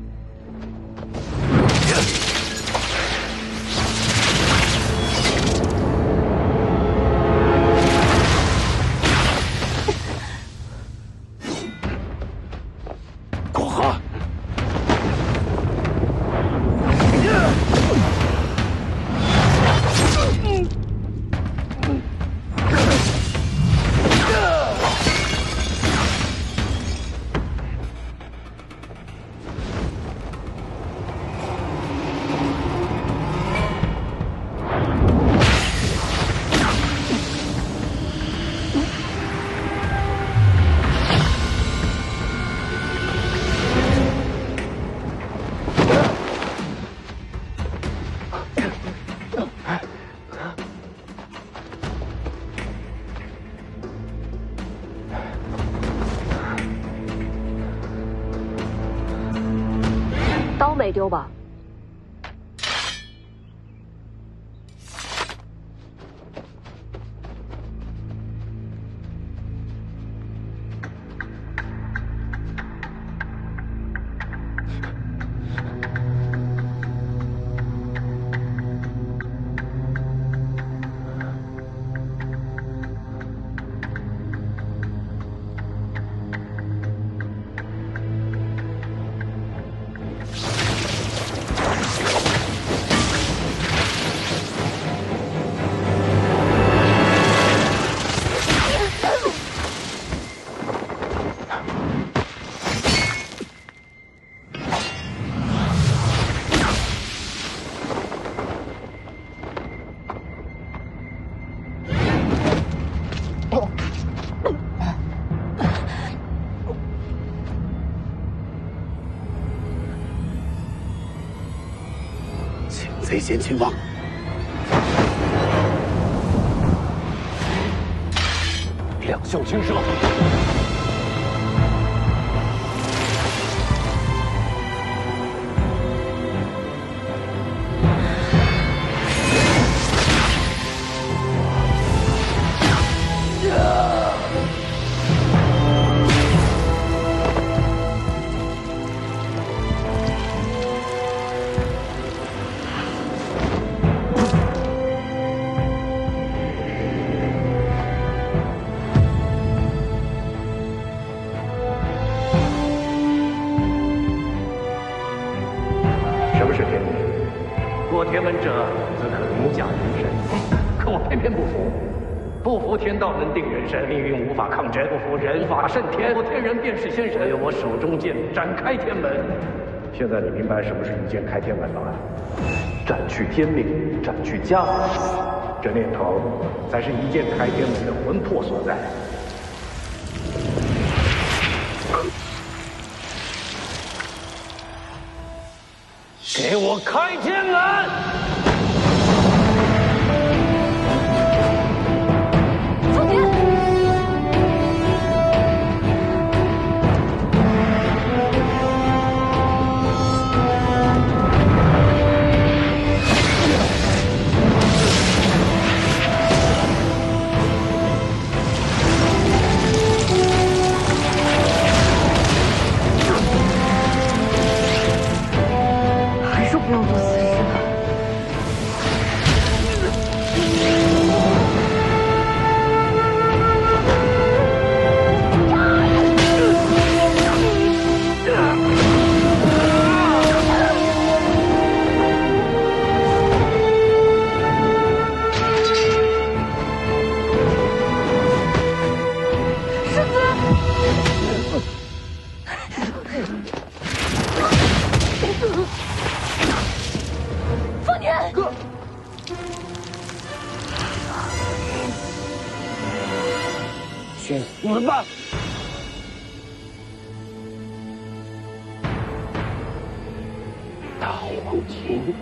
Speaker 13: 没丢吧？
Speaker 9: 贼先擒王，
Speaker 2: 两袖轻射。
Speaker 3: 什么是天命？过天门者，则可凌驾人神。可我偏偏不服，不服天道能定人神，命运无法抗争；不服人法胜天，我天人便是仙神。有我手中剑展开天门。现在你明白什么是一剑开天门了？斩去天命，斩去家法，这念头才是一剑开天门的魂魄所在。给我开天门！
Speaker 13: 凤年，不要做死事了。凤年，哥，
Speaker 3: 去死吧！大黄金。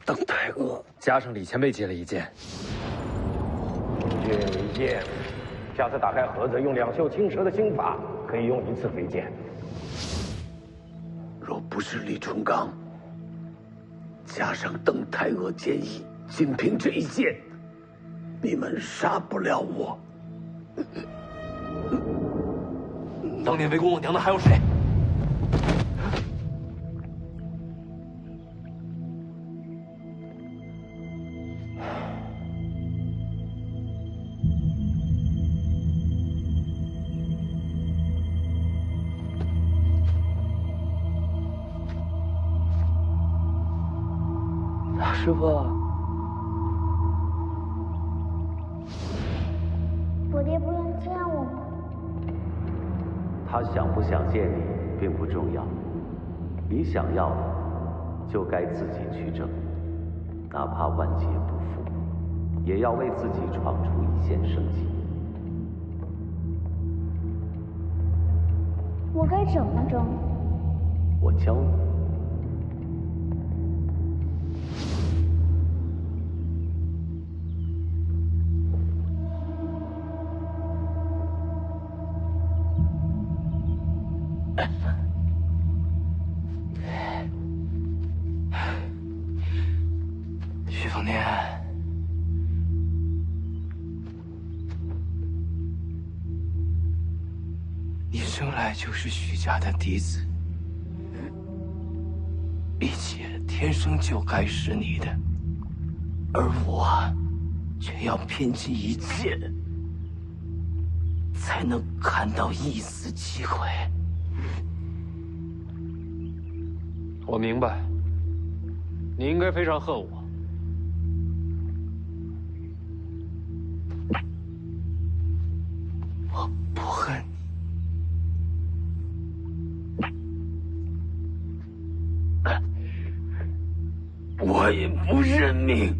Speaker 2: 邓太阿加上李前辈接了一剑，
Speaker 3: 剑一剑，下次打开盒子，用两袖青蛇的心法，可以用一次飞剑。
Speaker 9: 若不是李淳罡，加上邓太阿剑意，仅凭这一剑，你们杀不了我。
Speaker 2: 当年围攻我娘的还有谁？
Speaker 4: 师傅，
Speaker 14: 我爹不愿见我吗？
Speaker 9: 他想不想见你并不重要，你想要的就该自己去争，哪怕万劫不复，也要为自己闯出一线生机。
Speaker 14: 我该怎么争？
Speaker 9: 我教你。
Speaker 4: 徐凤年，你生来就是徐家的嫡子，一切天生就该是你的，而我却要拼尽一切，才能看到一丝机会。
Speaker 2: 我明白，你应该非常恨我。
Speaker 4: 我不恨你，我也不认命，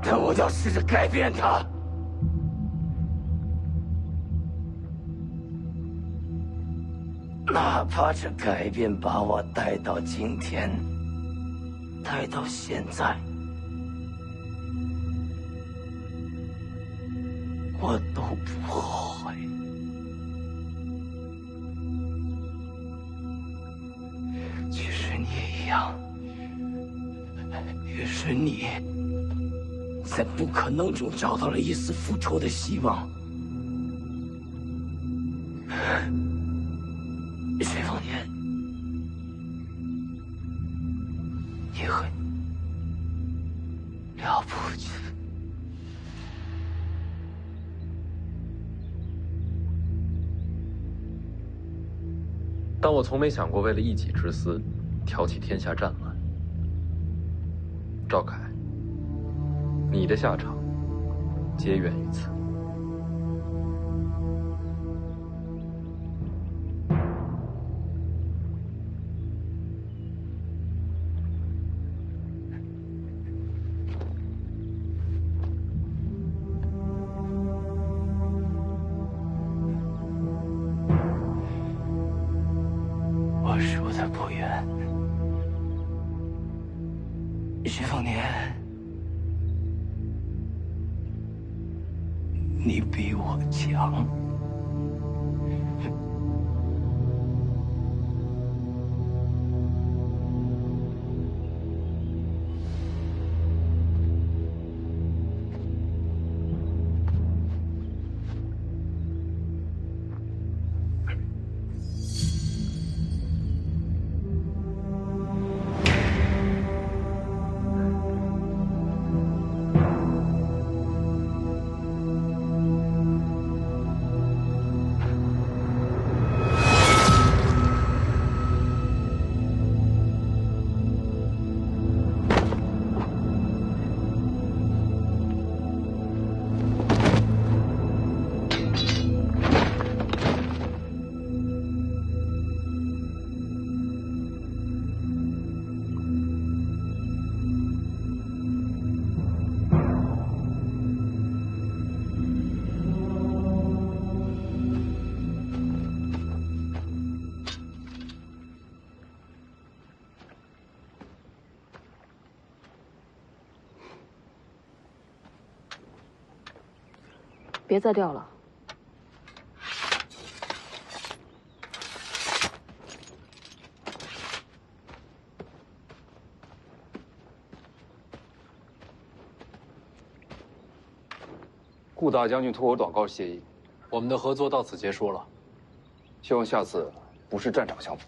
Speaker 4: 但我要试着改变它。哪怕这改变把我带到今天，带到现在，我都不后悔。其实你也一样，也是你，在不可能中找到了一丝复仇的希望。水凤年，你很了不起。
Speaker 2: 但我从没想过为了一己之私，挑起天下战乱。赵凯，你的下场皆源于此。
Speaker 4: 我输得不远，徐凤年，你比我强。
Speaker 6: 别再掉了。
Speaker 10: 顾大将军托我祷告谢意，
Speaker 7: 我们的合作到此结束了。
Speaker 10: 希望下次不是战场相逢。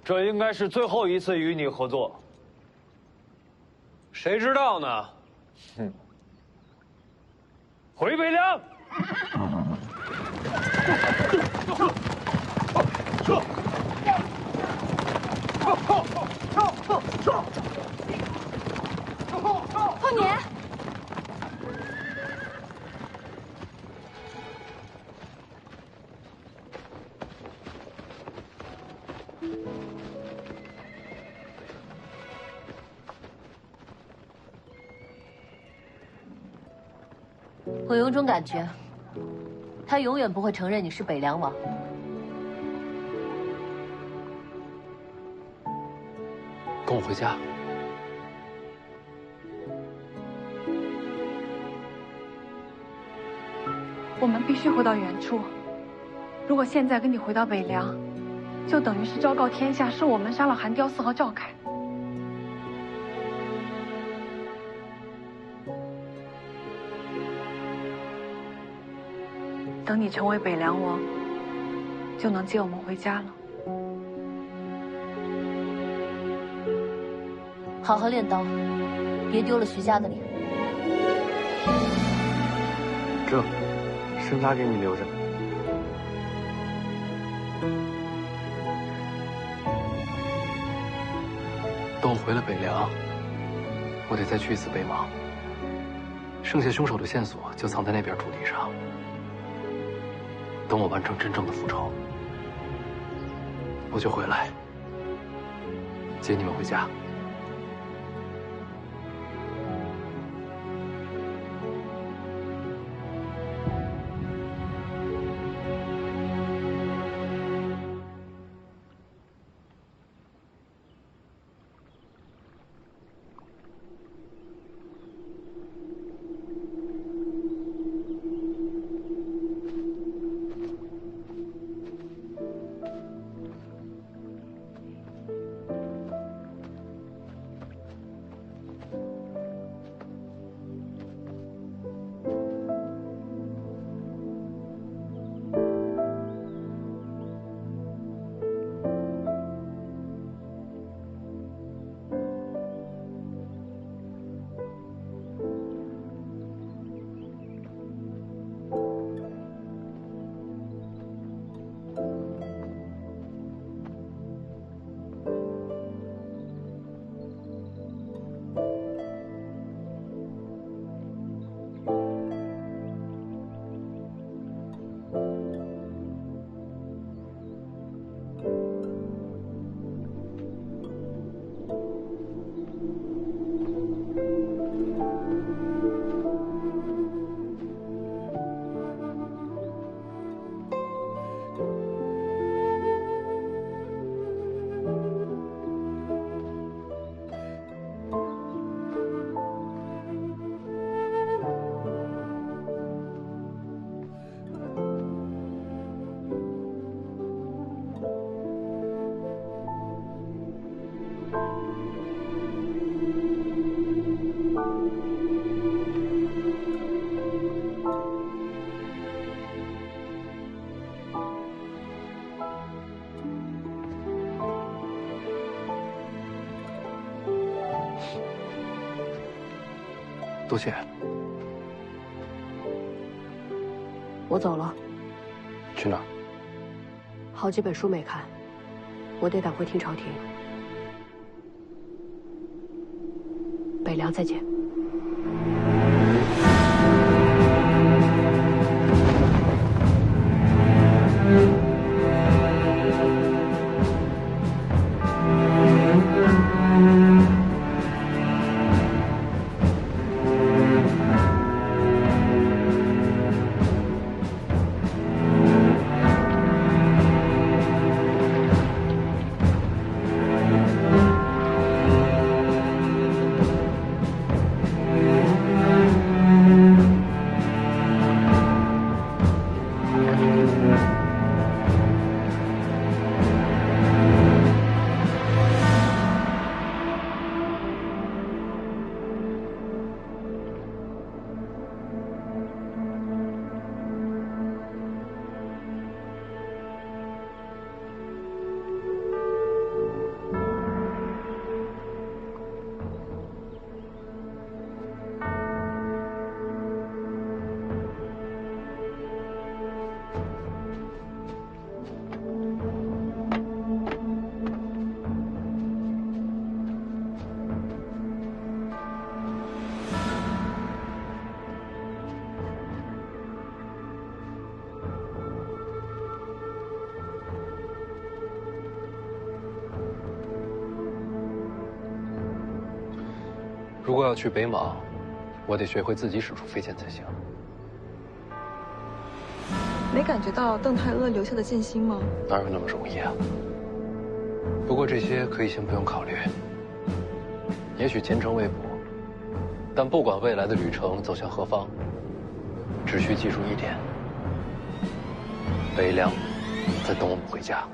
Speaker 2: 这应该是最后一次与你合作。谁知道呢？回北凉。
Speaker 13: 凤年，
Speaker 15: 我有种感觉，他永远不会承认你是北凉王。
Speaker 7: 跟我回家。
Speaker 6: 我们必须回到原处。如果现在跟你回到北凉，就等于是昭告天下，是我们杀了韩雕嗣和赵凯。等你成为北凉王，就能接我们回家了。
Speaker 15: 好好练刀，别丢了徐家的脸。
Speaker 8: 这，生家给你留着。
Speaker 7: 等我回了北凉，我得再去一次北邙。剩下凶手的线索就藏在那边土地上。等我完成真正的复仇，我就回来接你们回家。多谢。
Speaker 16: 我走了。
Speaker 7: 去哪儿？
Speaker 16: 好几本书没看，我得赶回听朝廷。北凉再见。
Speaker 7: 如果要去北莽，我得学会自己使出飞剑才行。
Speaker 6: 没感觉到邓太阿留下的剑心吗？
Speaker 7: 哪有那么容易啊？不过这些可以先不用考虑。也许前程未卜，但不管未来的旅程走向何方，只需记住一点：北凉在等我们回家。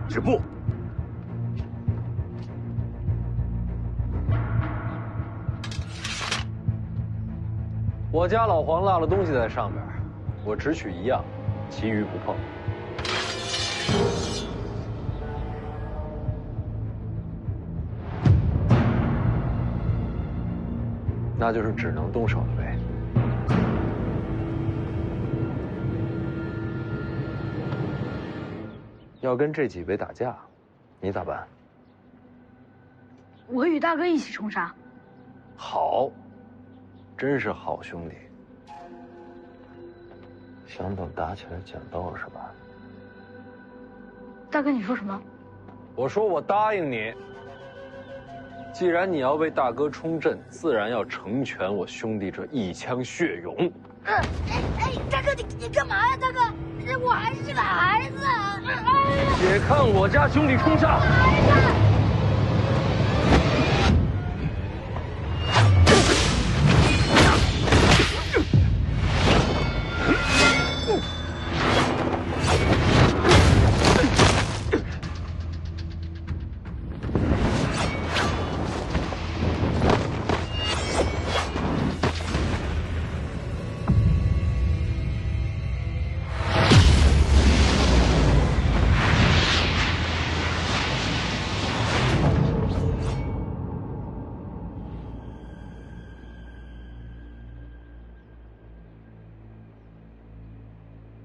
Speaker 3: 止步！
Speaker 7: 我家老黄落了东西在上面，我只取一样，其余不碰。那就是只能动手了呗。要跟这几位打架，你咋办？
Speaker 13: 我与大哥一起冲杀。
Speaker 7: 好，真是好兄弟。
Speaker 5: 想等打起来讲道是吧？
Speaker 13: 大哥，你说什么？
Speaker 7: 我说我答应你。既然你要为大哥冲阵，自然要成全我兄弟这一腔血勇。
Speaker 13: 大哥，你干嘛呀？大哥，我还是个孩子。
Speaker 7: 且看我家兄弟冲杀！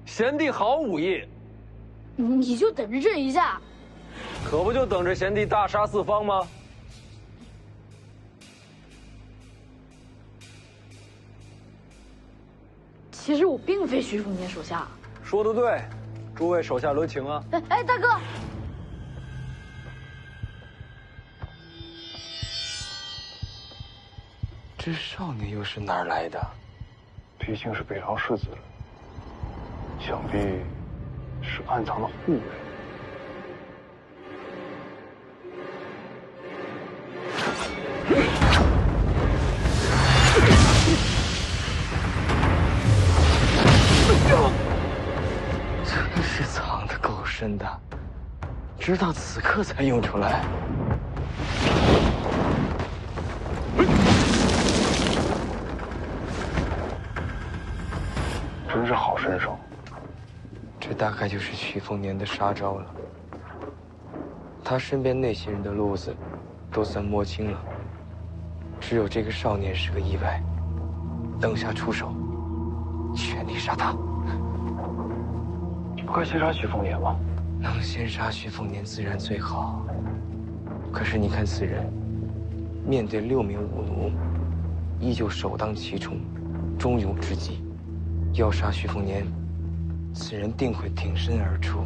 Speaker 7: 贤弟好武艺，
Speaker 13: 你就等着这一下，
Speaker 7: 可不就等着贤弟大杀四方吗？
Speaker 13: 其实我并非徐凤年手下。
Speaker 7: 说得对，诸位手下留情啊！
Speaker 13: 哎，大哥，
Speaker 4: 这少年又是哪儿来的？
Speaker 5: 毕竟是北朝世子，想必是暗藏的护卫。
Speaker 4: 真是藏得够深的，直到此刻才用出来。
Speaker 5: 真是好身手。
Speaker 4: 这大概就是徐凤年的杀招了。他身边那些人的路子都算摸清了，只有这个少年是个意外，等下出手杀他。
Speaker 5: 不该先杀徐凤年吗？
Speaker 4: 能先杀徐凤年自然最好。可是你看此人，面对6名武奴，依旧首当其冲，忠勇之极。要杀徐凤年，此人定会挺身而出。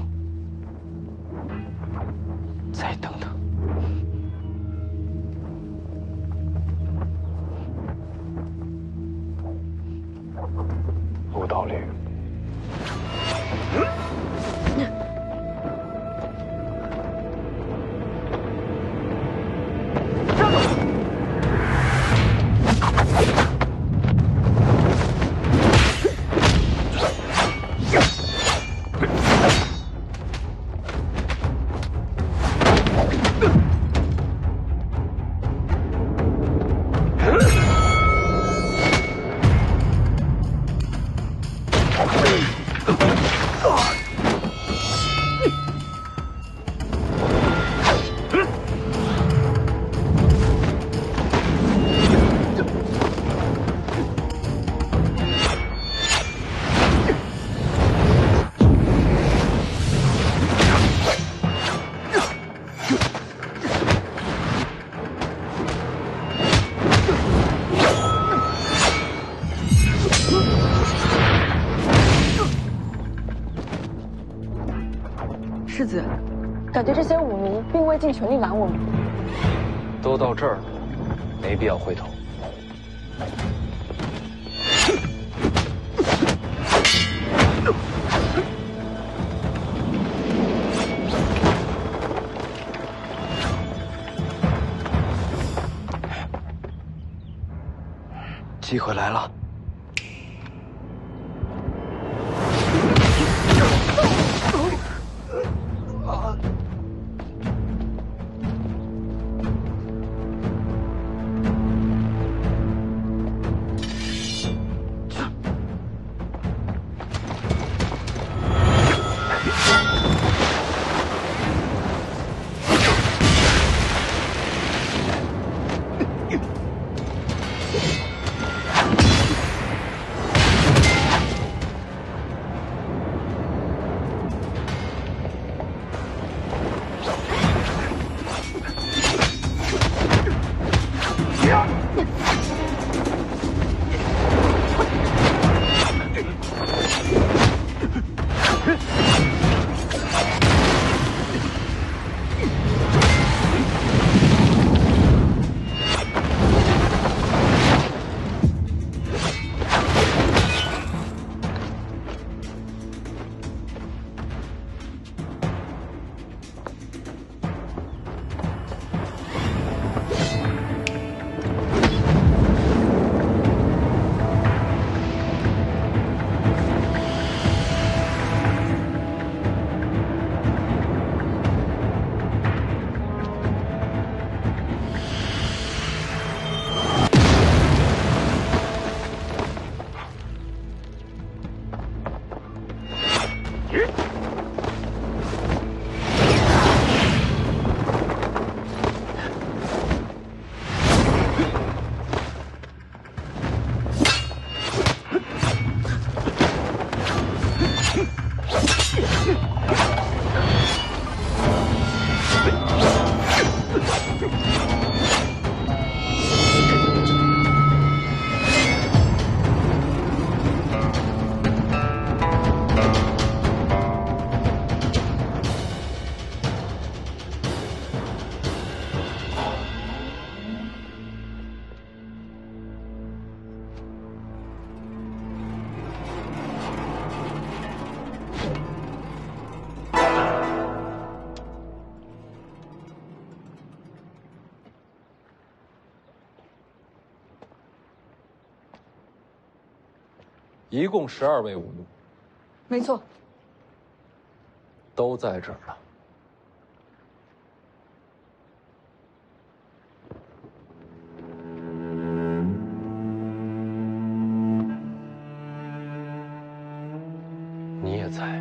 Speaker 4: 再等等。
Speaker 5: 有道理。
Speaker 6: 世子，感觉这些武奴并未尽全力拦我们。
Speaker 7: 都到这儿了，没必要回头。
Speaker 4: 机会来了。
Speaker 7: 一共12位武奴，
Speaker 6: 没错，
Speaker 7: 都在这儿了。你也在。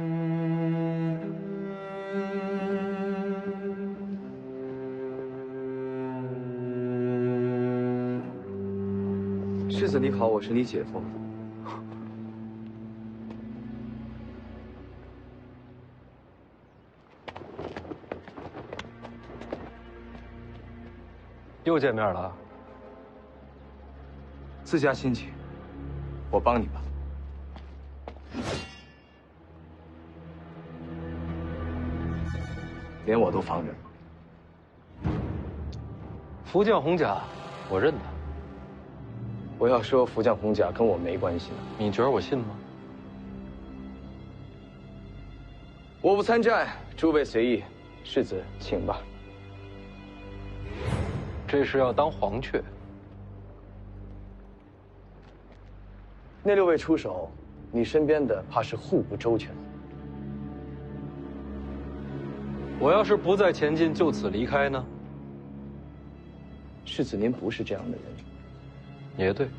Speaker 4: 世子你好，我是你姐夫。
Speaker 7: 又见面了。
Speaker 4: 自家亲戚，我帮你吧。连我都放着。
Speaker 7: 福将红甲，我认得。
Speaker 4: 我要说福将红甲跟我没关系呢。
Speaker 7: 你觉得我信吗？
Speaker 4: 我不参战，诸位随意。世子，请吧。
Speaker 7: 这是要当黄雀。
Speaker 4: 那6位出手，你身边的怕是护不周全。
Speaker 7: 我要是不再前进，就此离开呢？
Speaker 4: 世子，您不是这样的人。
Speaker 7: 也对。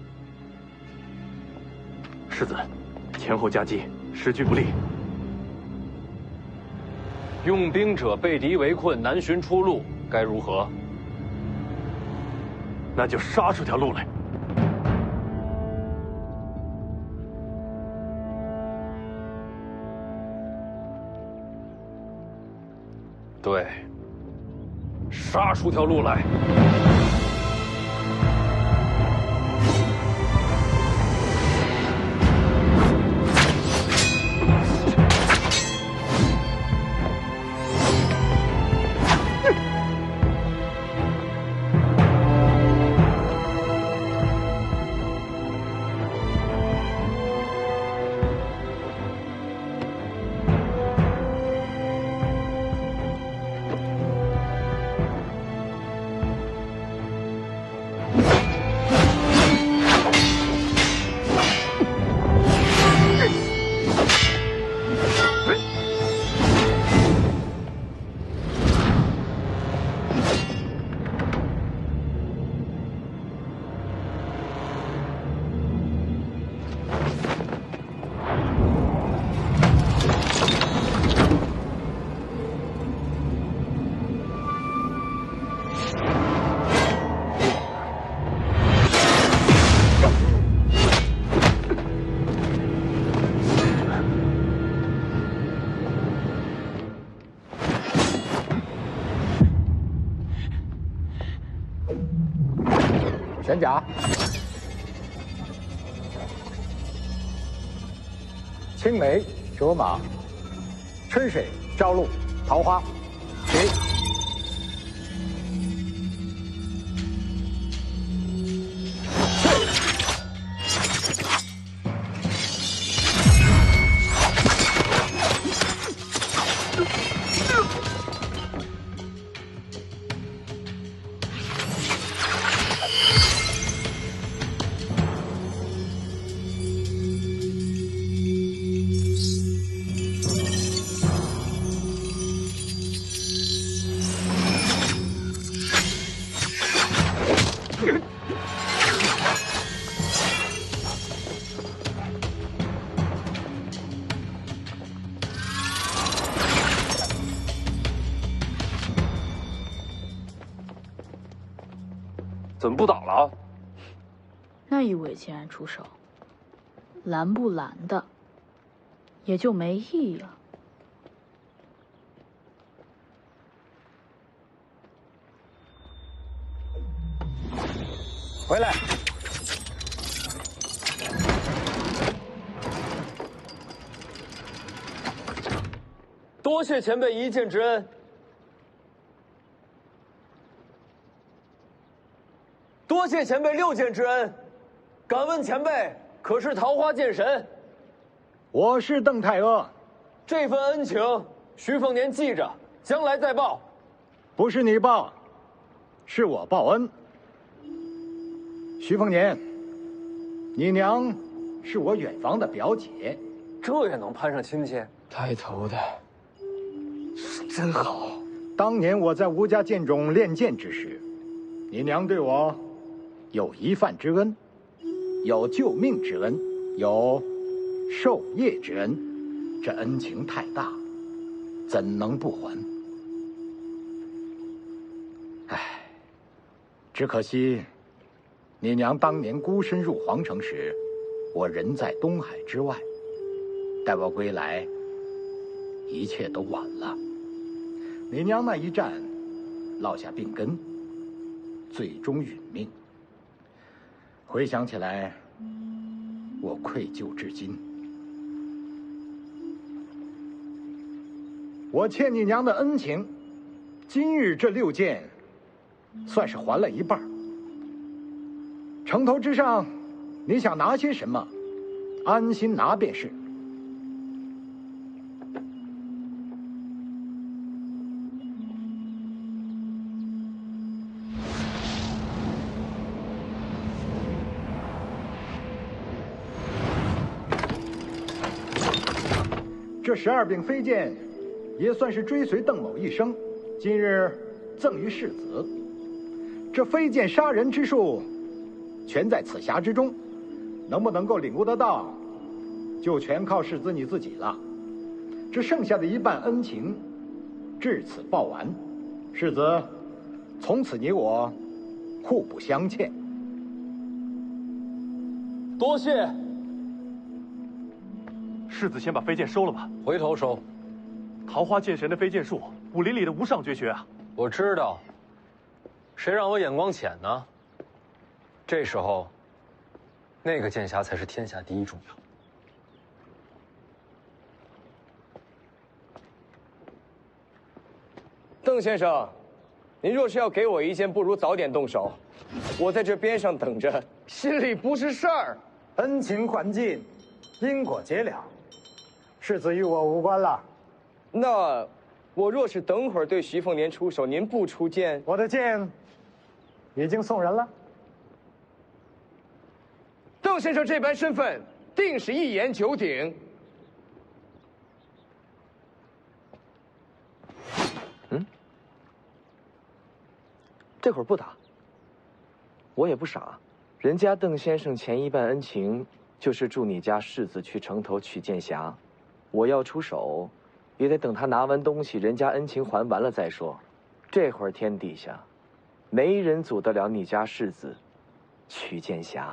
Speaker 8: 世子，前后夹击，时局不利。
Speaker 2: 用兵者被敌围困，难寻出路，该如何？
Speaker 8: 那就杀出条路来。
Speaker 2: 对，杀出条路来。
Speaker 17: 玄甲，青梅卓玛，春水朝露，桃花，起。
Speaker 2: 怎么不倒了？
Speaker 18: 那一位既然出手，拦不拦的，也就没意义了。
Speaker 17: 回来！
Speaker 2: 多谢前辈一剑之恩。多谢前辈6剑之恩，敢问前辈可是桃花剑神？
Speaker 17: 我是邓太阿。
Speaker 2: 这份恩情，徐凤年记着，将来再报。
Speaker 17: 不是你报，是我报恩。徐凤年，你娘是我远房的表姐，
Speaker 2: 这也能攀上亲戚？
Speaker 4: 带头的是真好。
Speaker 17: 当年我在吴家剑中练剑之时，你娘对我有一饭之恩，有救命之恩，有授业之恩，这恩情太大，怎能不还？唉，只可惜，你娘当年孤身入皇城时，我人在东海之外，待我归来，一切都晚了。你娘那一战，落下病根，最终殒命。回想起来，我愧疚至今。我欠你娘的恩情，今日这6件，算是还了一半。城头之上，你想拿些什么，安心拿便是。这12柄飞剑，也算是追随邓某一生，今日赠于世子。这飞剑杀人之术，全在此匣之中，能不能够领悟得到，就全靠世子你自己了。这剩下的一半恩情，至此报完。世子，从此你我互不相欠。
Speaker 2: 多谢。
Speaker 8: 世子先把飞剑收了吧，
Speaker 2: 回头收。
Speaker 8: 桃花剑神的飞剑术，武林里的无上绝学啊！
Speaker 7: 我知道，谁让我眼光浅呢？这时候，那个剑匣才是天下第一重要。
Speaker 4: 邓先生，您若是要给我一剑，不如早点动手。我在这边上等着，心里不是事儿。
Speaker 17: 恩情还尽，因果结了，世子与我无关了。
Speaker 4: 那我若是等会儿对徐凤年出手，您不出剑，
Speaker 17: 我的剑已经送人了。
Speaker 4: 邓先生这般身份，定是一言九鼎。这会儿不打，我也不傻。人家邓先生前一半恩情，就是助你家世子去城头取剑匣。我要出手，也得等他拿完东西，人家恩情还完了再说。这会儿天底下，没人阻得了你家世子取剑匣。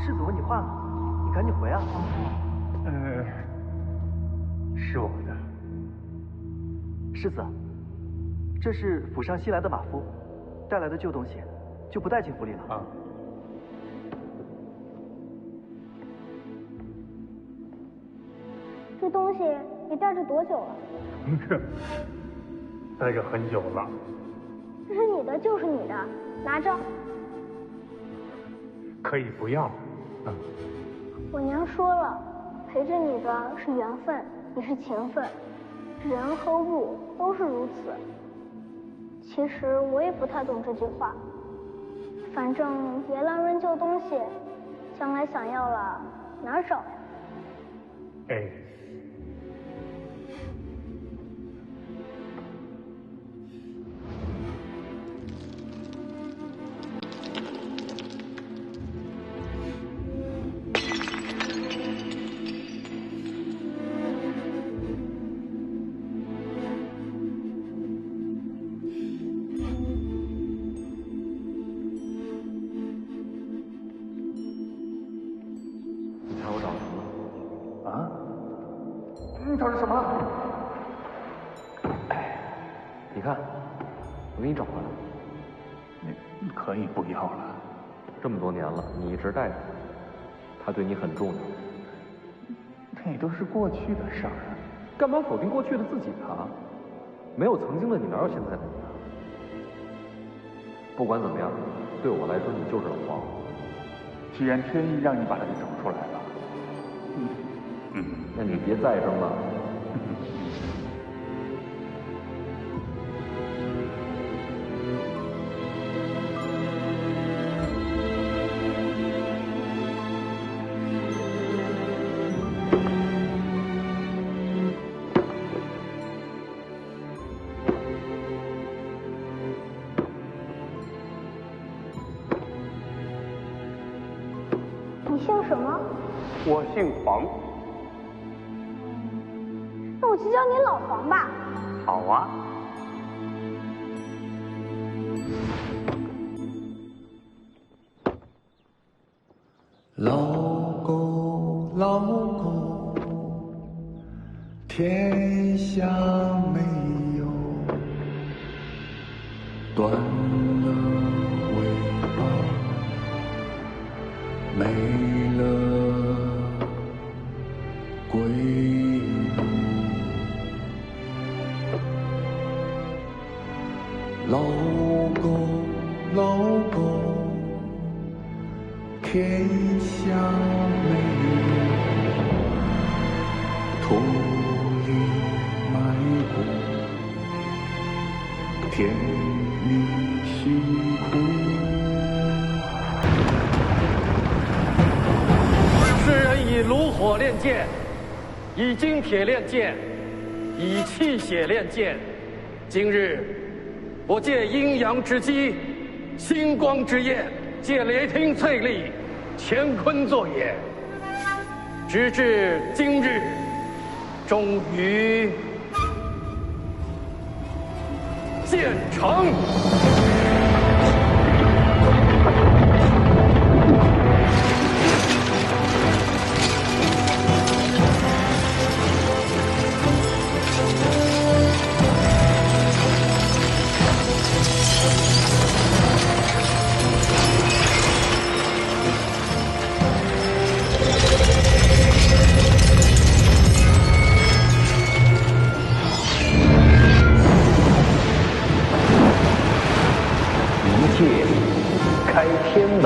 Speaker 19: 世子问你话呢，你赶紧回啊！
Speaker 8: 是我的。
Speaker 19: 世子，这是府上新来的马夫带来的旧东西，就不带进府里了。啊。
Speaker 14: 这东西你带着多久了？
Speaker 8: 带着很久了。
Speaker 14: 这是你的就是你的，拿着。
Speaker 8: 可以不要。
Speaker 14: 我娘说了，陪着你的是缘分，也是情分，人和物都是如此。其实我也不太懂这句话，反正别乱扔旧东西，将来想要了哪儿找呀？
Speaker 8: 哎。
Speaker 19: 找着什么了？哎，你看，我给你找回来了。
Speaker 8: 你可以不要了。
Speaker 19: 这么多年了，你一直带着他，对你很重要。
Speaker 8: 那都是过去的事儿，
Speaker 19: 干嘛否定过去的自己啊？没有曾经的你，哪有现在的你啊？不管怎么样，对我来说，你就是老黄。
Speaker 8: 既然天意让你把他给找出来了，
Speaker 19: 那你别再扔了。
Speaker 14: 你姓什么？
Speaker 8: 我姓黄。
Speaker 14: 那我就叫你老黄吧。
Speaker 8: 好啊。
Speaker 20: 老狗，老狗，天下没有断了尾巴，没了归路。老狗，老狗，天下没有脱离埋骨，天理辛苦。
Speaker 2: 世人以炉火炼剑，以金铁炼剑，以气血炼剑。今日，我借阴阳之机，星光之焰，借雷霆淬砺，乾坤作也。直至今日，终于建成。
Speaker 1: 开天门，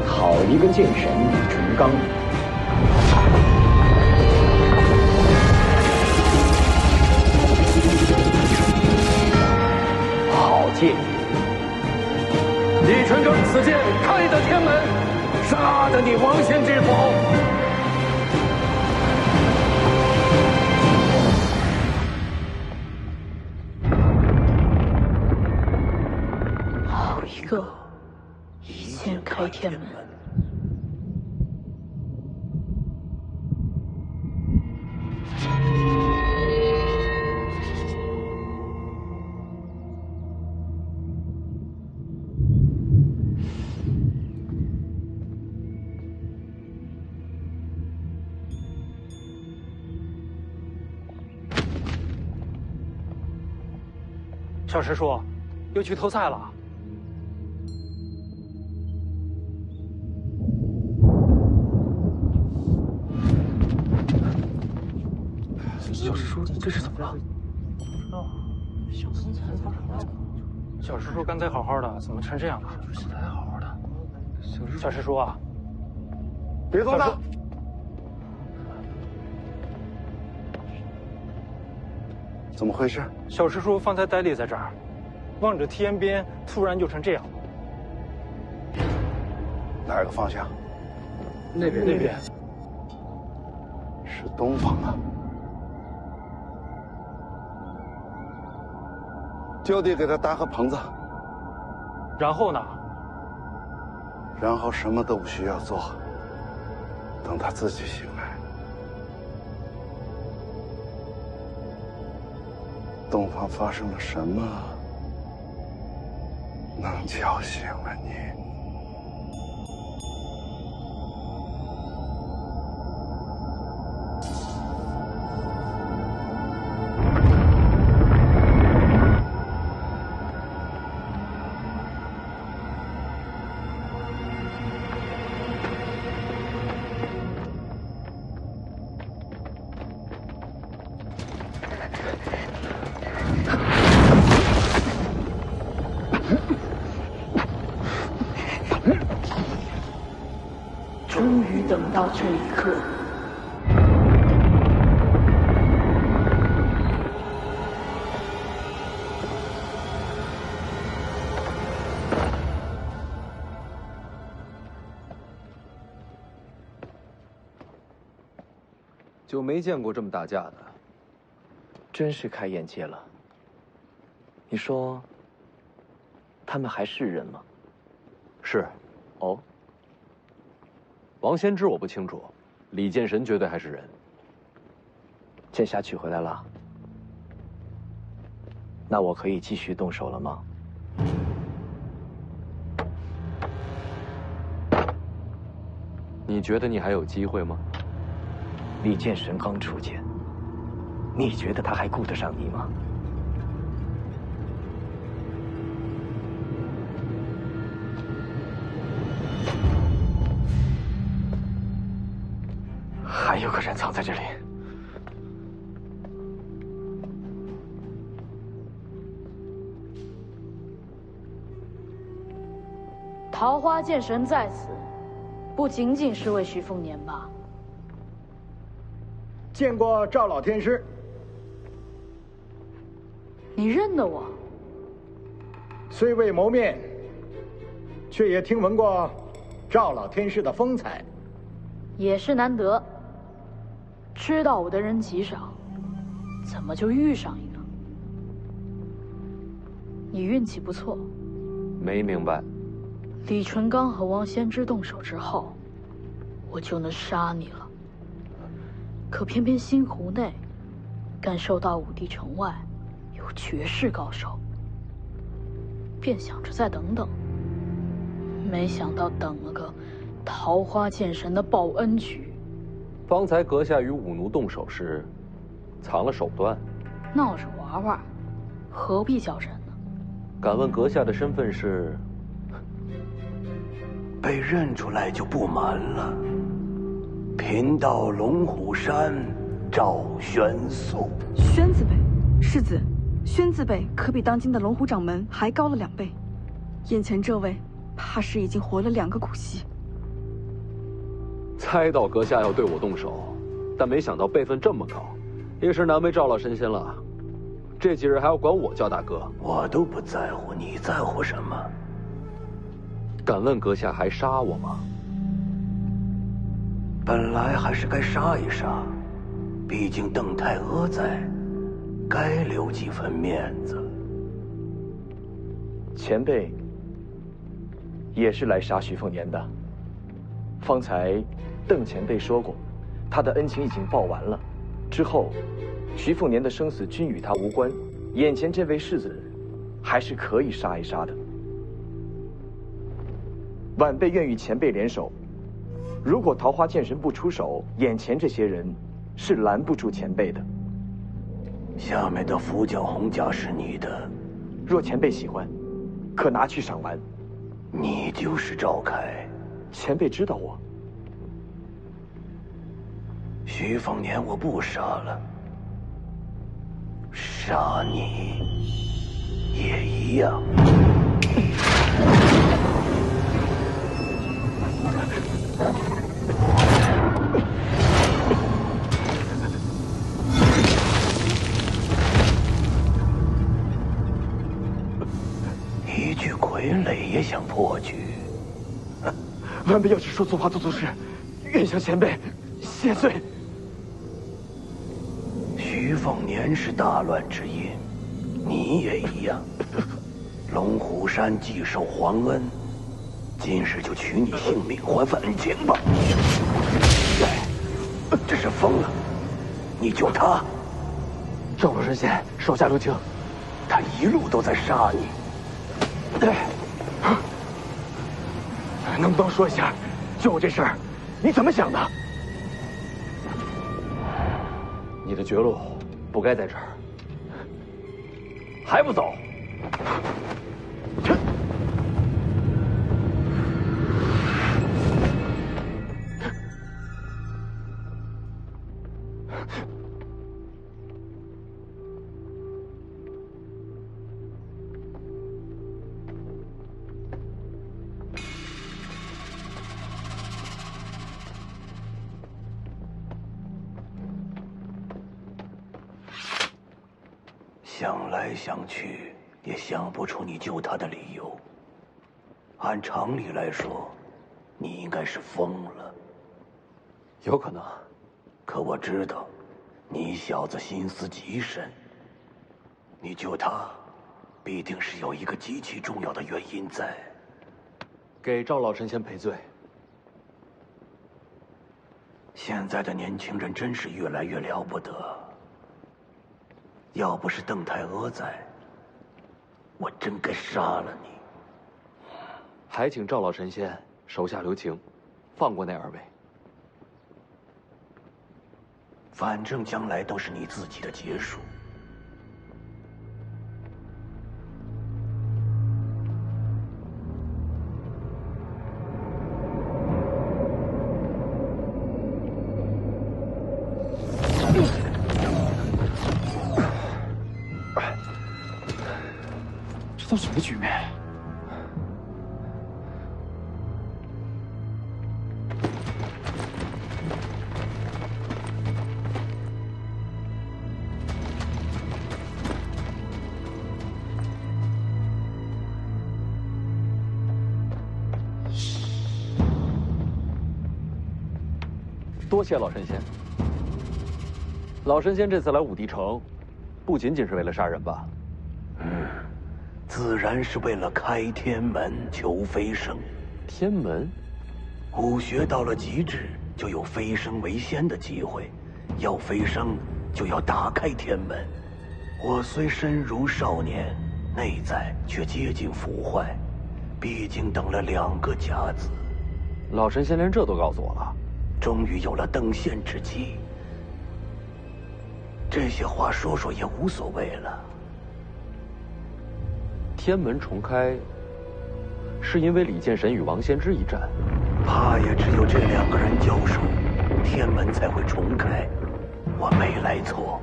Speaker 17: 好一个剑神李淳罡！
Speaker 1: 好剑！
Speaker 2: 李淳罡此剑开得天门，杀得你王仙之否？
Speaker 18: 一剑开天门。
Speaker 2: 小师叔，又去偷菜了。
Speaker 19: 小师叔，这是怎么了？
Speaker 2: 小师叔刚才好好的，怎么成这样了？
Speaker 19: 现在还好好的。
Speaker 2: 小师叔啊，
Speaker 19: 别动他！
Speaker 1: 怎么回事？
Speaker 2: 小师叔方才呆立在这儿，望着天边，突然就成这样。
Speaker 1: 哪个方向？
Speaker 2: 那边。
Speaker 1: 是东方啊。就地给他搭个棚子。
Speaker 2: 然后呢？
Speaker 1: 然后什么都不需要做，等他自己醒来。东方发生了什么，能叫醒了你？
Speaker 18: 终于等到这一刻。
Speaker 7: 就没见过这么大架的，
Speaker 19: 真是开眼界了。你说，他们还是人吗？
Speaker 7: 是。
Speaker 19: 哦。
Speaker 7: 王仙芝我不清楚，李剑神绝对还是人。
Speaker 19: 剑侠取回来了。那我可以继续动手了吗？
Speaker 7: 你觉得你还有机会吗？
Speaker 19: 李剑神刚出剑，你觉得他还顾得上你吗？还有个人藏在这里。
Speaker 18: 桃花剑神在此，不仅仅是为徐凤年吧？
Speaker 17: 见过赵老天师。
Speaker 18: 你认得我？
Speaker 17: 虽未谋面，却也听闻过赵老天师的风采。
Speaker 18: 也是难得。知道我的人极少，怎么就遇上一个？你运气不错。
Speaker 7: 没明白。
Speaker 18: 李淳刚和王先知动手之后，我就能杀你了。可偏偏新湖内，感受到武帝城外有绝世高手，便想着再等等。没想到等了个桃花剑神的报恩局。
Speaker 7: 方才阁下与武奴动手时，藏了手段，
Speaker 18: 闹着玩玩，何必较真呢？
Speaker 7: 敢问阁下的身份是？
Speaker 21: 被认出来就不瞒了。贫道龙虎山赵玄素。
Speaker 22: 宣字辈，世子，宣字辈可比当今的龙虎掌门还高了2倍。眼前这位，怕是已经活了2个古稀。
Speaker 7: 猜到阁下要对我动手，但没想到辈分这么高，也是难为赵老神仙了。这几日还要管我叫大哥，
Speaker 21: 我都不在乎，你在乎什么？
Speaker 7: 敢问阁下还杀我吗？
Speaker 21: 本来还是该杀一杀，毕竟邓太阿在，该留几分面子。
Speaker 19: 前辈也是来杀徐凤年的。方才邓前辈说过，他的恩情已经报完了，之后徐凤年的生死均与他无关。眼前这位世子，还是可以杀一杀的。晚辈愿与前辈联手。如果桃花剑神不出手，眼前这些人是拦不住前辈的。
Speaker 21: 下面的符角红甲是你的，
Speaker 19: 若前辈喜欢，可拿去赏玩。
Speaker 21: 你就是赵凯，
Speaker 19: 前辈知道我。
Speaker 21: 徐凤年我不杀了，杀你也一样。一具傀儡也想破局？
Speaker 19: 晚辈要是说错话做错事，愿向前辈谢罪。
Speaker 21: 徐凤年是大乱之因，你也一样。龙虎山既受皇恩，今日就取你性命还份恩情吧。这是疯了！你救他，
Speaker 19: 赵老神仙手下留情。
Speaker 21: 他一路都在杀你。
Speaker 19: 能不能说一下，救我这事儿，你怎么想的？
Speaker 2: 你的绝路不该在这儿，还不走？
Speaker 21: 想来想去，也想不出你救他的理由。按常理来说，你应该是疯了。
Speaker 7: 有可能，
Speaker 21: 可我知道，你小子心思极深。你救他，必定是有一个极其重要的原因在。
Speaker 7: 给赵老神仙赔罪。
Speaker 21: 现在的年轻人真是越来越了不得。要不是邓太阿在，我真该杀了你。
Speaker 5: 还请赵老神仙手下留情，放过那二位。
Speaker 21: 反正将来都是你自己的结束。
Speaker 5: 这都什么局面？多谢老神仙。老神仙这次来武帝城，不仅仅是为了杀人吧？
Speaker 21: 自然是为了开天门求飞升。
Speaker 5: 天门，
Speaker 21: 武学到了极致，就有飞升为仙的机会。要飞升，就要打开天门。我虽身如少年，内在却接近腐坏，毕竟等了2个甲子。
Speaker 5: 老神仙连这都告诉我了。
Speaker 21: 终于有了登仙之机，这些话说说也无所谓了。
Speaker 5: 天门重开，是因为李剑神与王仙芝一战，
Speaker 21: 怕也只有这2个人交手，天门才会重开。我没来错，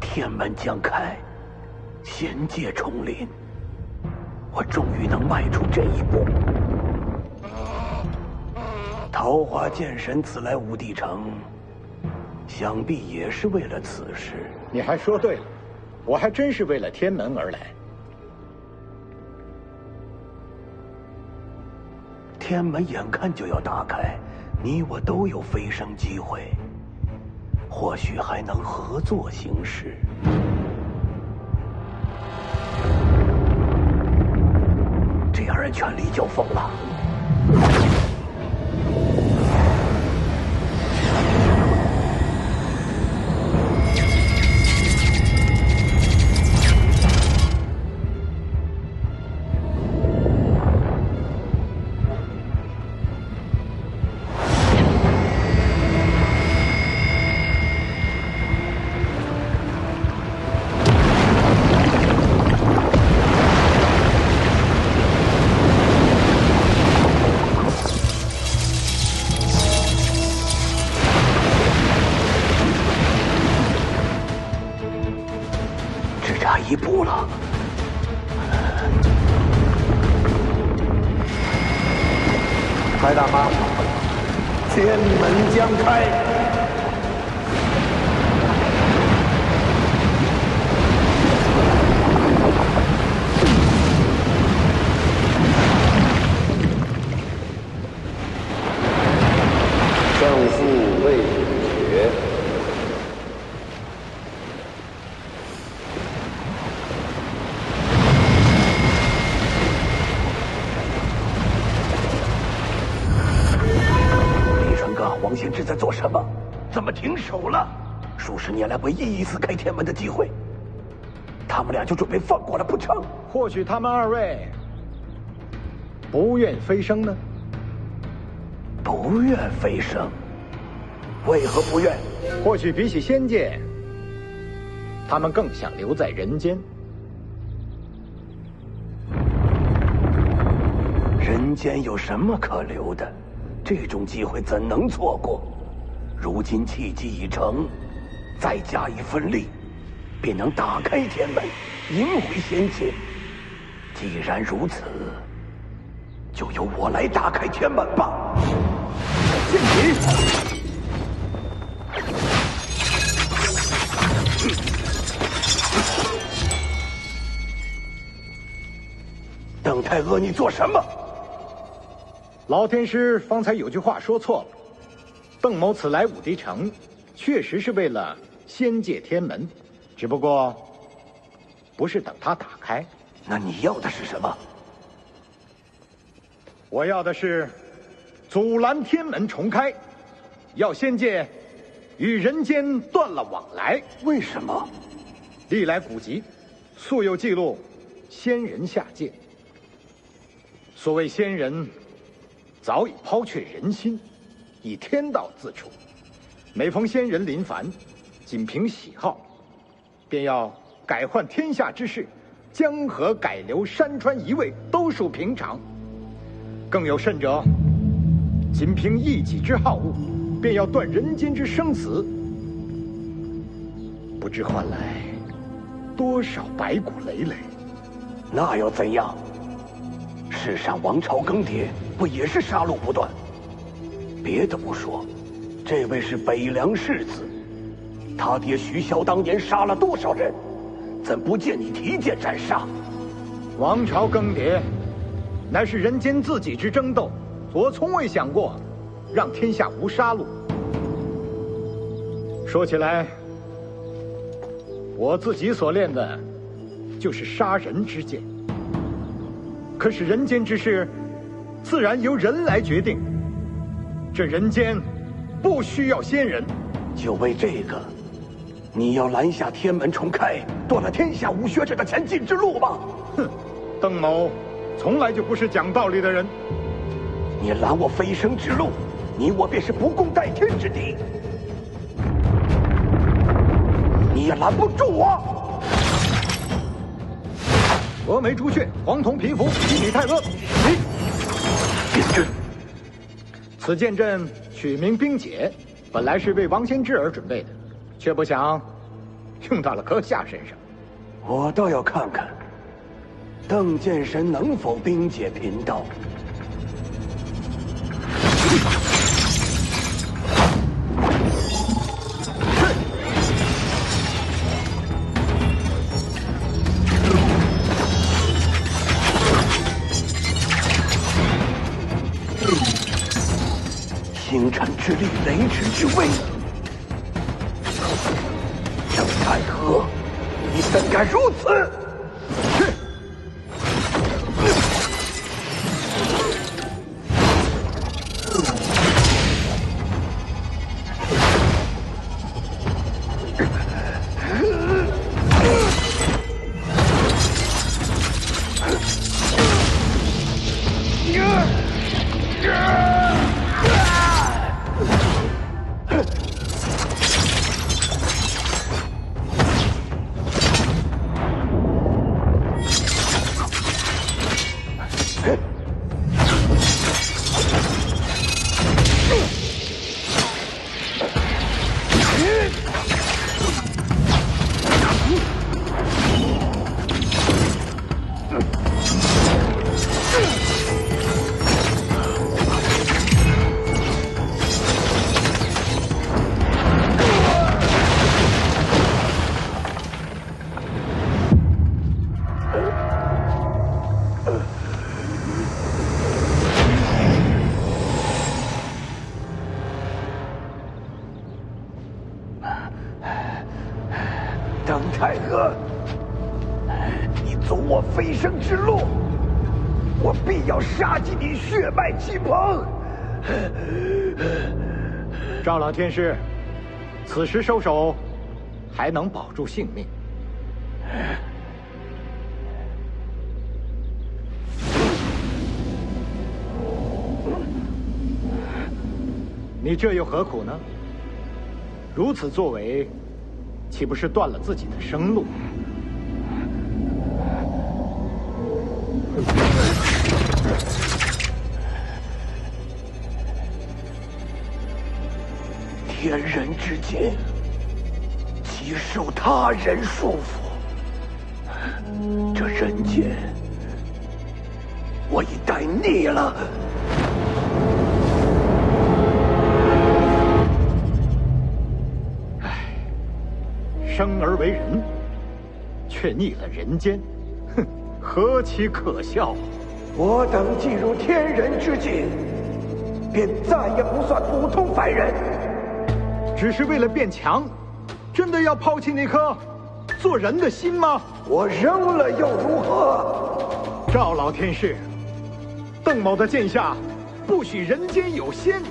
Speaker 21: 天门将开，仙界重临，我终于能迈出这一步。桃花剑神此来武帝城，想必也是为了此事。
Speaker 17: 你还说对了，我还真是为了天门而来。
Speaker 21: 天门眼看就要打开，你我都有飞升机会，或许还能合作行事。这2人全力交锋了。一步了。白大妈，天门将开。
Speaker 1: 胜负未决。
Speaker 21: 王仙芝在做什么？怎么停手了？数十年来唯一一次开天门的机会，他们俩就准备放过了不成？
Speaker 17: 或许他们2位不愿飞升呢？
Speaker 21: 不愿飞升？为何不愿？
Speaker 17: 或许比起仙界，他们更想留在人间。
Speaker 21: 人间有什么可留的？这种机会怎能错过？如今契机已成，再加一份力，便能打开天门，迎回仙界。既然如此，就由我来打开天门吧。剑戟！邓太阿，你做什么？
Speaker 17: 老天师方才有句话说错了，邓某此来武帝城，确实是为了仙界天门，只不过不是等它打开。
Speaker 21: 那你要的是什么？
Speaker 17: 我要的是阻拦天门重开，要仙界与人间断了往来。
Speaker 21: 为什么？
Speaker 17: 历来古籍素有记录，仙人下界。所谓仙人，早已抛却人心，以天道自处。每逢仙人临凡，仅凭喜好，便要改换天下之事，江河改流，山川移位，都属平常。更有甚者，仅凭一己之好恶，便要断人间之生死，不知换来多少白骨累累。
Speaker 21: 那又怎样？世上王朝更迭，不也是杀戮不断？别的不说，这位是北凉世子，他爹徐骁当年杀了多少人，怎不见你提剑斩杀？
Speaker 17: 王朝更迭，乃是人间自己之争斗，我从未想过让天下无杀戮。说起来，我自己所练的就是杀人之剑。可是人间之事，自然由人来决定。这人间不需要仙人。
Speaker 21: 就为这个，你要拦下天门重开，断了天下武学者的前进之路吗？
Speaker 17: 哼，邓某从来就不是讲道理的人。
Speaker 21: 你拦我飞升之路，你我便是不共戴天之敌。你也拦不住我。
Speaker 17: 峨眉朱雀，黄铜皮肤，一体太阿。此剑阵取名冰解，本来是为王仙芝而准备的，却不想用到了阁下身上。
Speaker 21: 我倒要看看邓剑神能否冰解贫道。星辰之力，雷池之威。郑太和，你怎敢如此？邓太和，你走我飞升之路，我必要杀尽你血脉亲朋。
Speaker 17: 赵老天师，此时收手，还能保住性命。你这又何苦呢？如此作为，岂不是断了自己的生路？
Speaker 21: 天人之间，岂受他人束缚？这人间，我已待腻了。
Speaker 17: 生而为人，却逆了人间，哼，何其可笑！
Speaker 21: 我等进入天人之境，便再也不算普通凡人。
Speaker 17: 只是为了变强，真的要抛弃那颗做人的心吗？
Speaker 21: 我扔了又如何？
Speaker 17: 赵老天师，邓某的剑下不许人间有仙。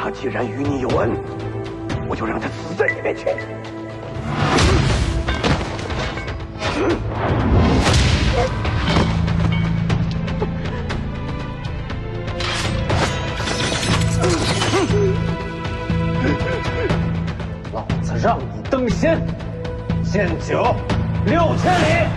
Speaker 21: 他既然与你有恩，我就让他死在你面前。
Speaker 2: 老子让你登仙，剑酒6000里。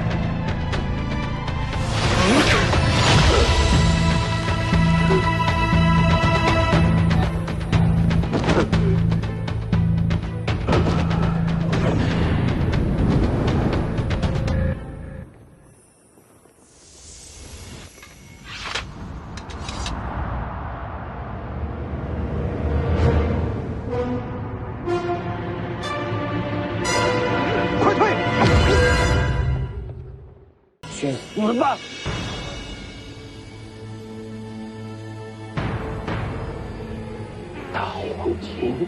Speaker 21: 去死吧！大黄金。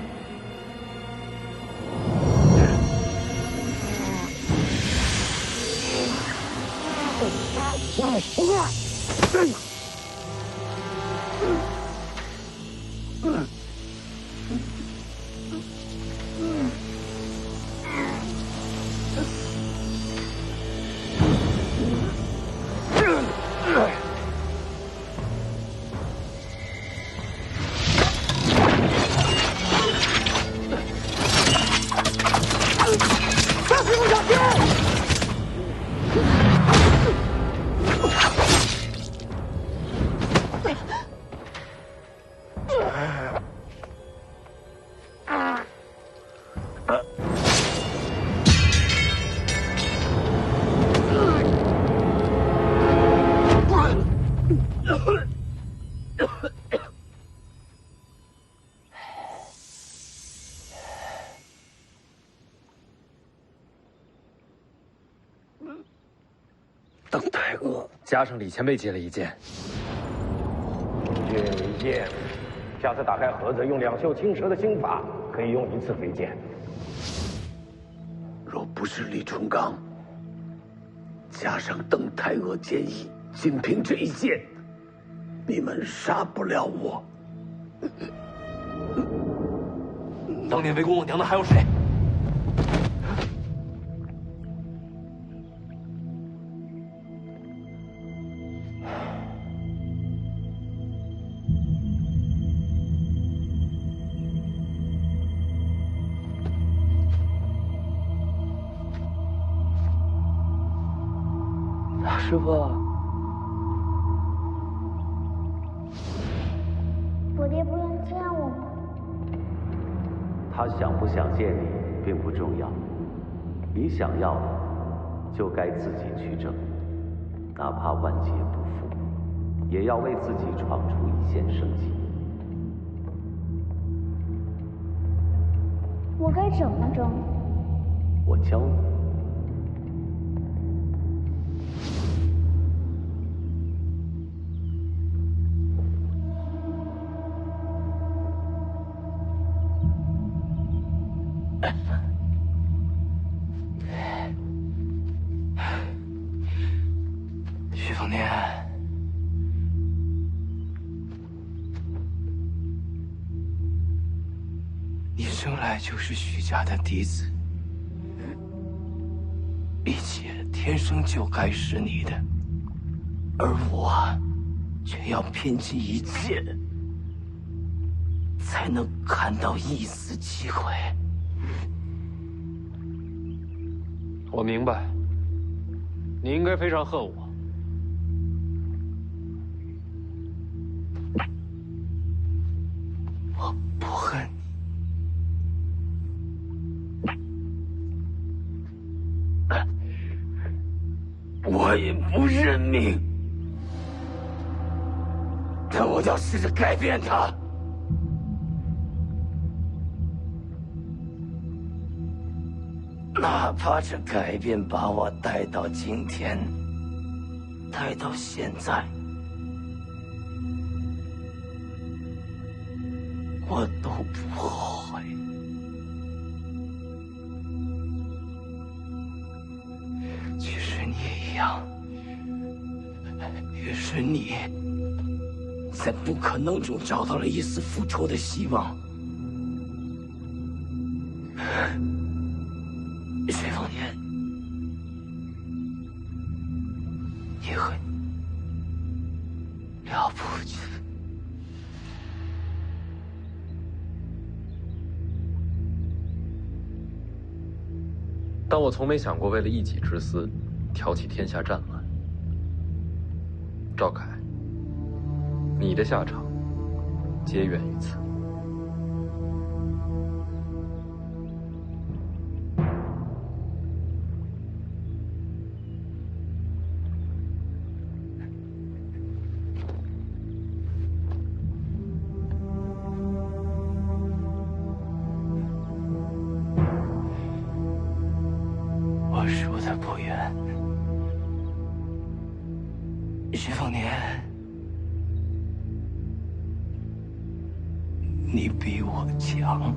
Speaker 3: 邓太阿
Speaker 2: 加上李前辈借了一件，
Speaker 3: 借一件。下次打开盒子，用两袖青蛇的心法，可以用1次飞剑。
Speaker 21: 若不是李淳刚，加上邓太阿剑意，仅凭这一剑，你们杀不了我。
Speaker 2: 当年围攻我娘的还有谁？
Speaker 4: 师傅，
Speaker 14: 我爹不愿见我吗？
Speaker 9: 他想不想见你并不重要，你想要的就该自己去争，哪怕万劫不复，也要为自己闯出一线生机。
Speaker 14: 我该怎么争？
Speaker 9: 我教你。
Speaker 4: 徐凤年，你生来就是徐家的嫡子，一切天生就该是你的，而我却要拼尽一切，才能看到一丝机会。
Speaker 2: 我明白，你应该非常恨我。
Speaker 4: 我不恨你，我也不认命，但我要试着改变他。哪怕这改变把我带到今天，带到现在，我都不后悔。其实你也一样，也是你，在不可能中找到了一丝复仇的希望。
Speaker 7: 但我从没想过为了一己之私，挑起天下战乱。赵凯，你的下场皆源于此。
Speaker 21: 我输的不远，徐凤年，你比我强。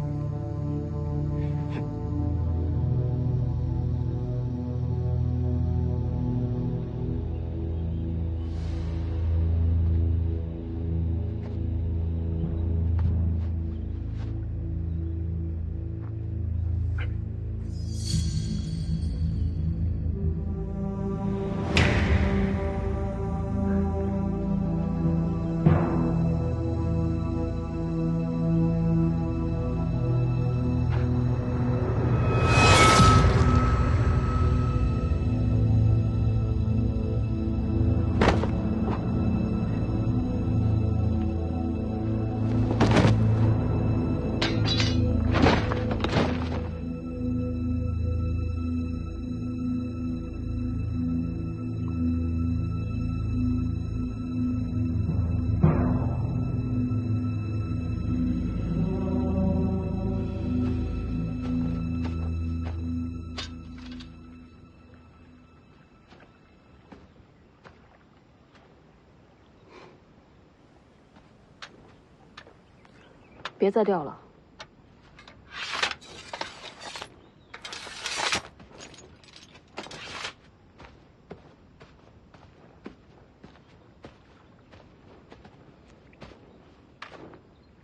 Speaker 16: 别再掉了。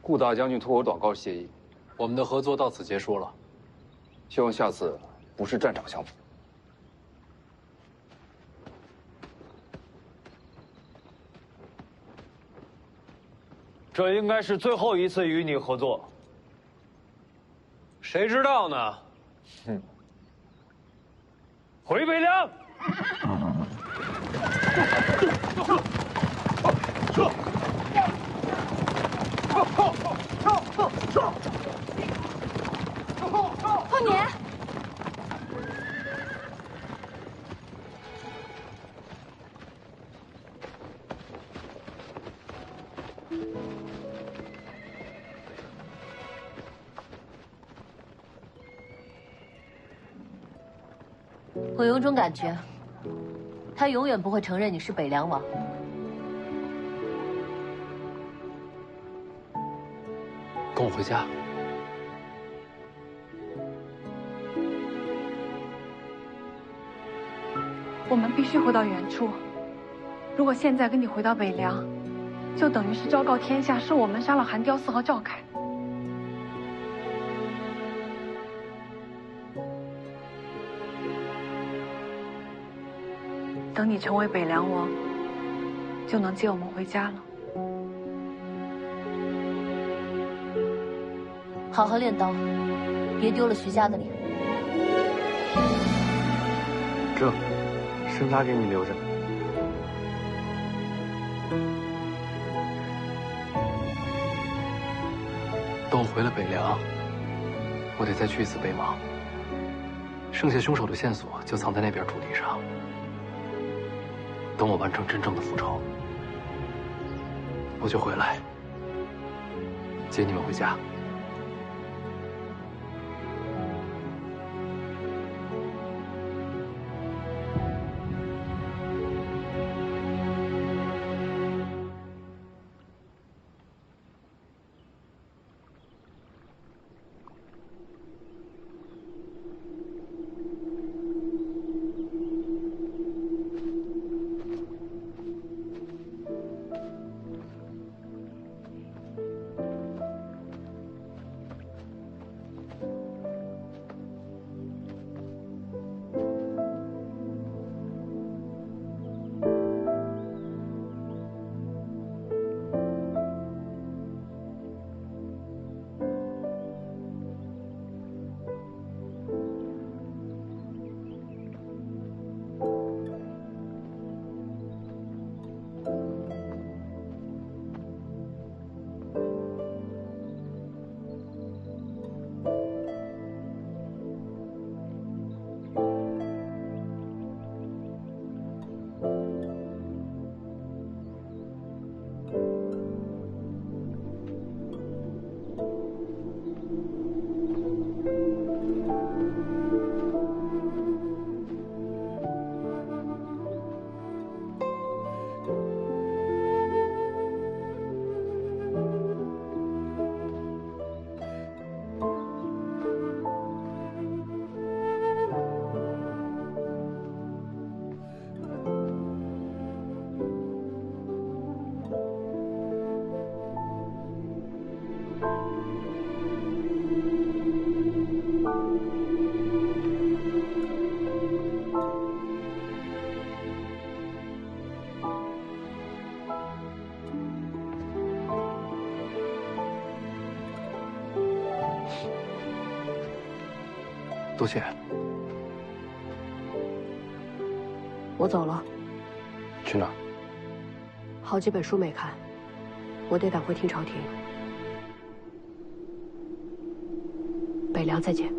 Speaker 10: 顾大将军托我祷告谢意，
Speaker 7: 我们的合作到此结束了。
Speaker 10: 希望下次不是战场相逢。
Speaker 2: 这应该是最后一次与你合作，谁知道呢？回北凉。
Speaker 13: 凤年，
Speaker 15: 我有种感觉，他永远不会承认你是北凉王。
Speaker 7: 跟我回家。
Speaker 6: 我们必须回到原处。如果现在跟你回到北凉，就等于是昭告天下，是我们杀了韩雕嗣和赵凯。等你成为北凉王，就能接我们回家了。
Speaker 15: 好好练刀，别丢了徐家的脸。
Speaker 8: 这，生杀给你留着。
Speaker 7: 等我回了北凉，我得再去一次北邙。剩下凶手的线索就藏在那边土地上。等我完成真正的复仇，我就回来接你们回家。多谢。
Speaker 16: 我走了。
Speaker 7: 去哪儿？
Speaker 16: 好几本书没看，我得赶回听朝廷。北凉再见。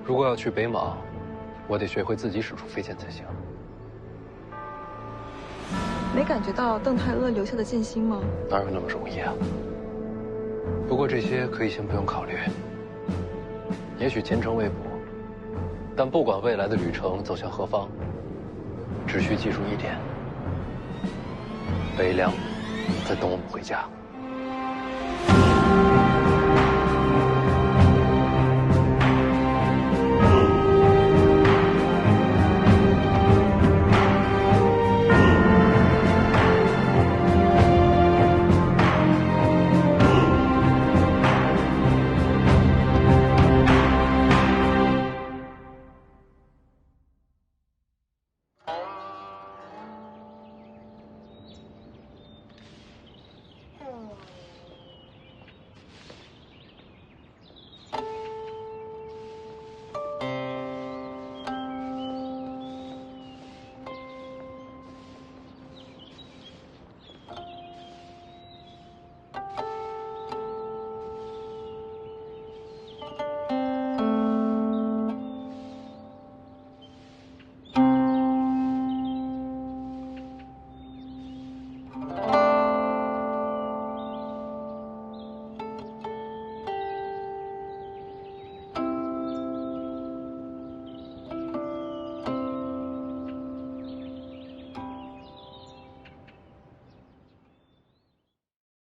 Speaker 7: 如果要去北莽，我得学会自己使出飞剑才行。
Speaker 11: 没感觉到邓太阿留下的剑心吗？
Speaker 7: 哪有那么容易啊？不过这些可以先不用考虑。也许前程未卜，但不管未来的旅程走向何方，只需记住一点：北凉在等我们回家。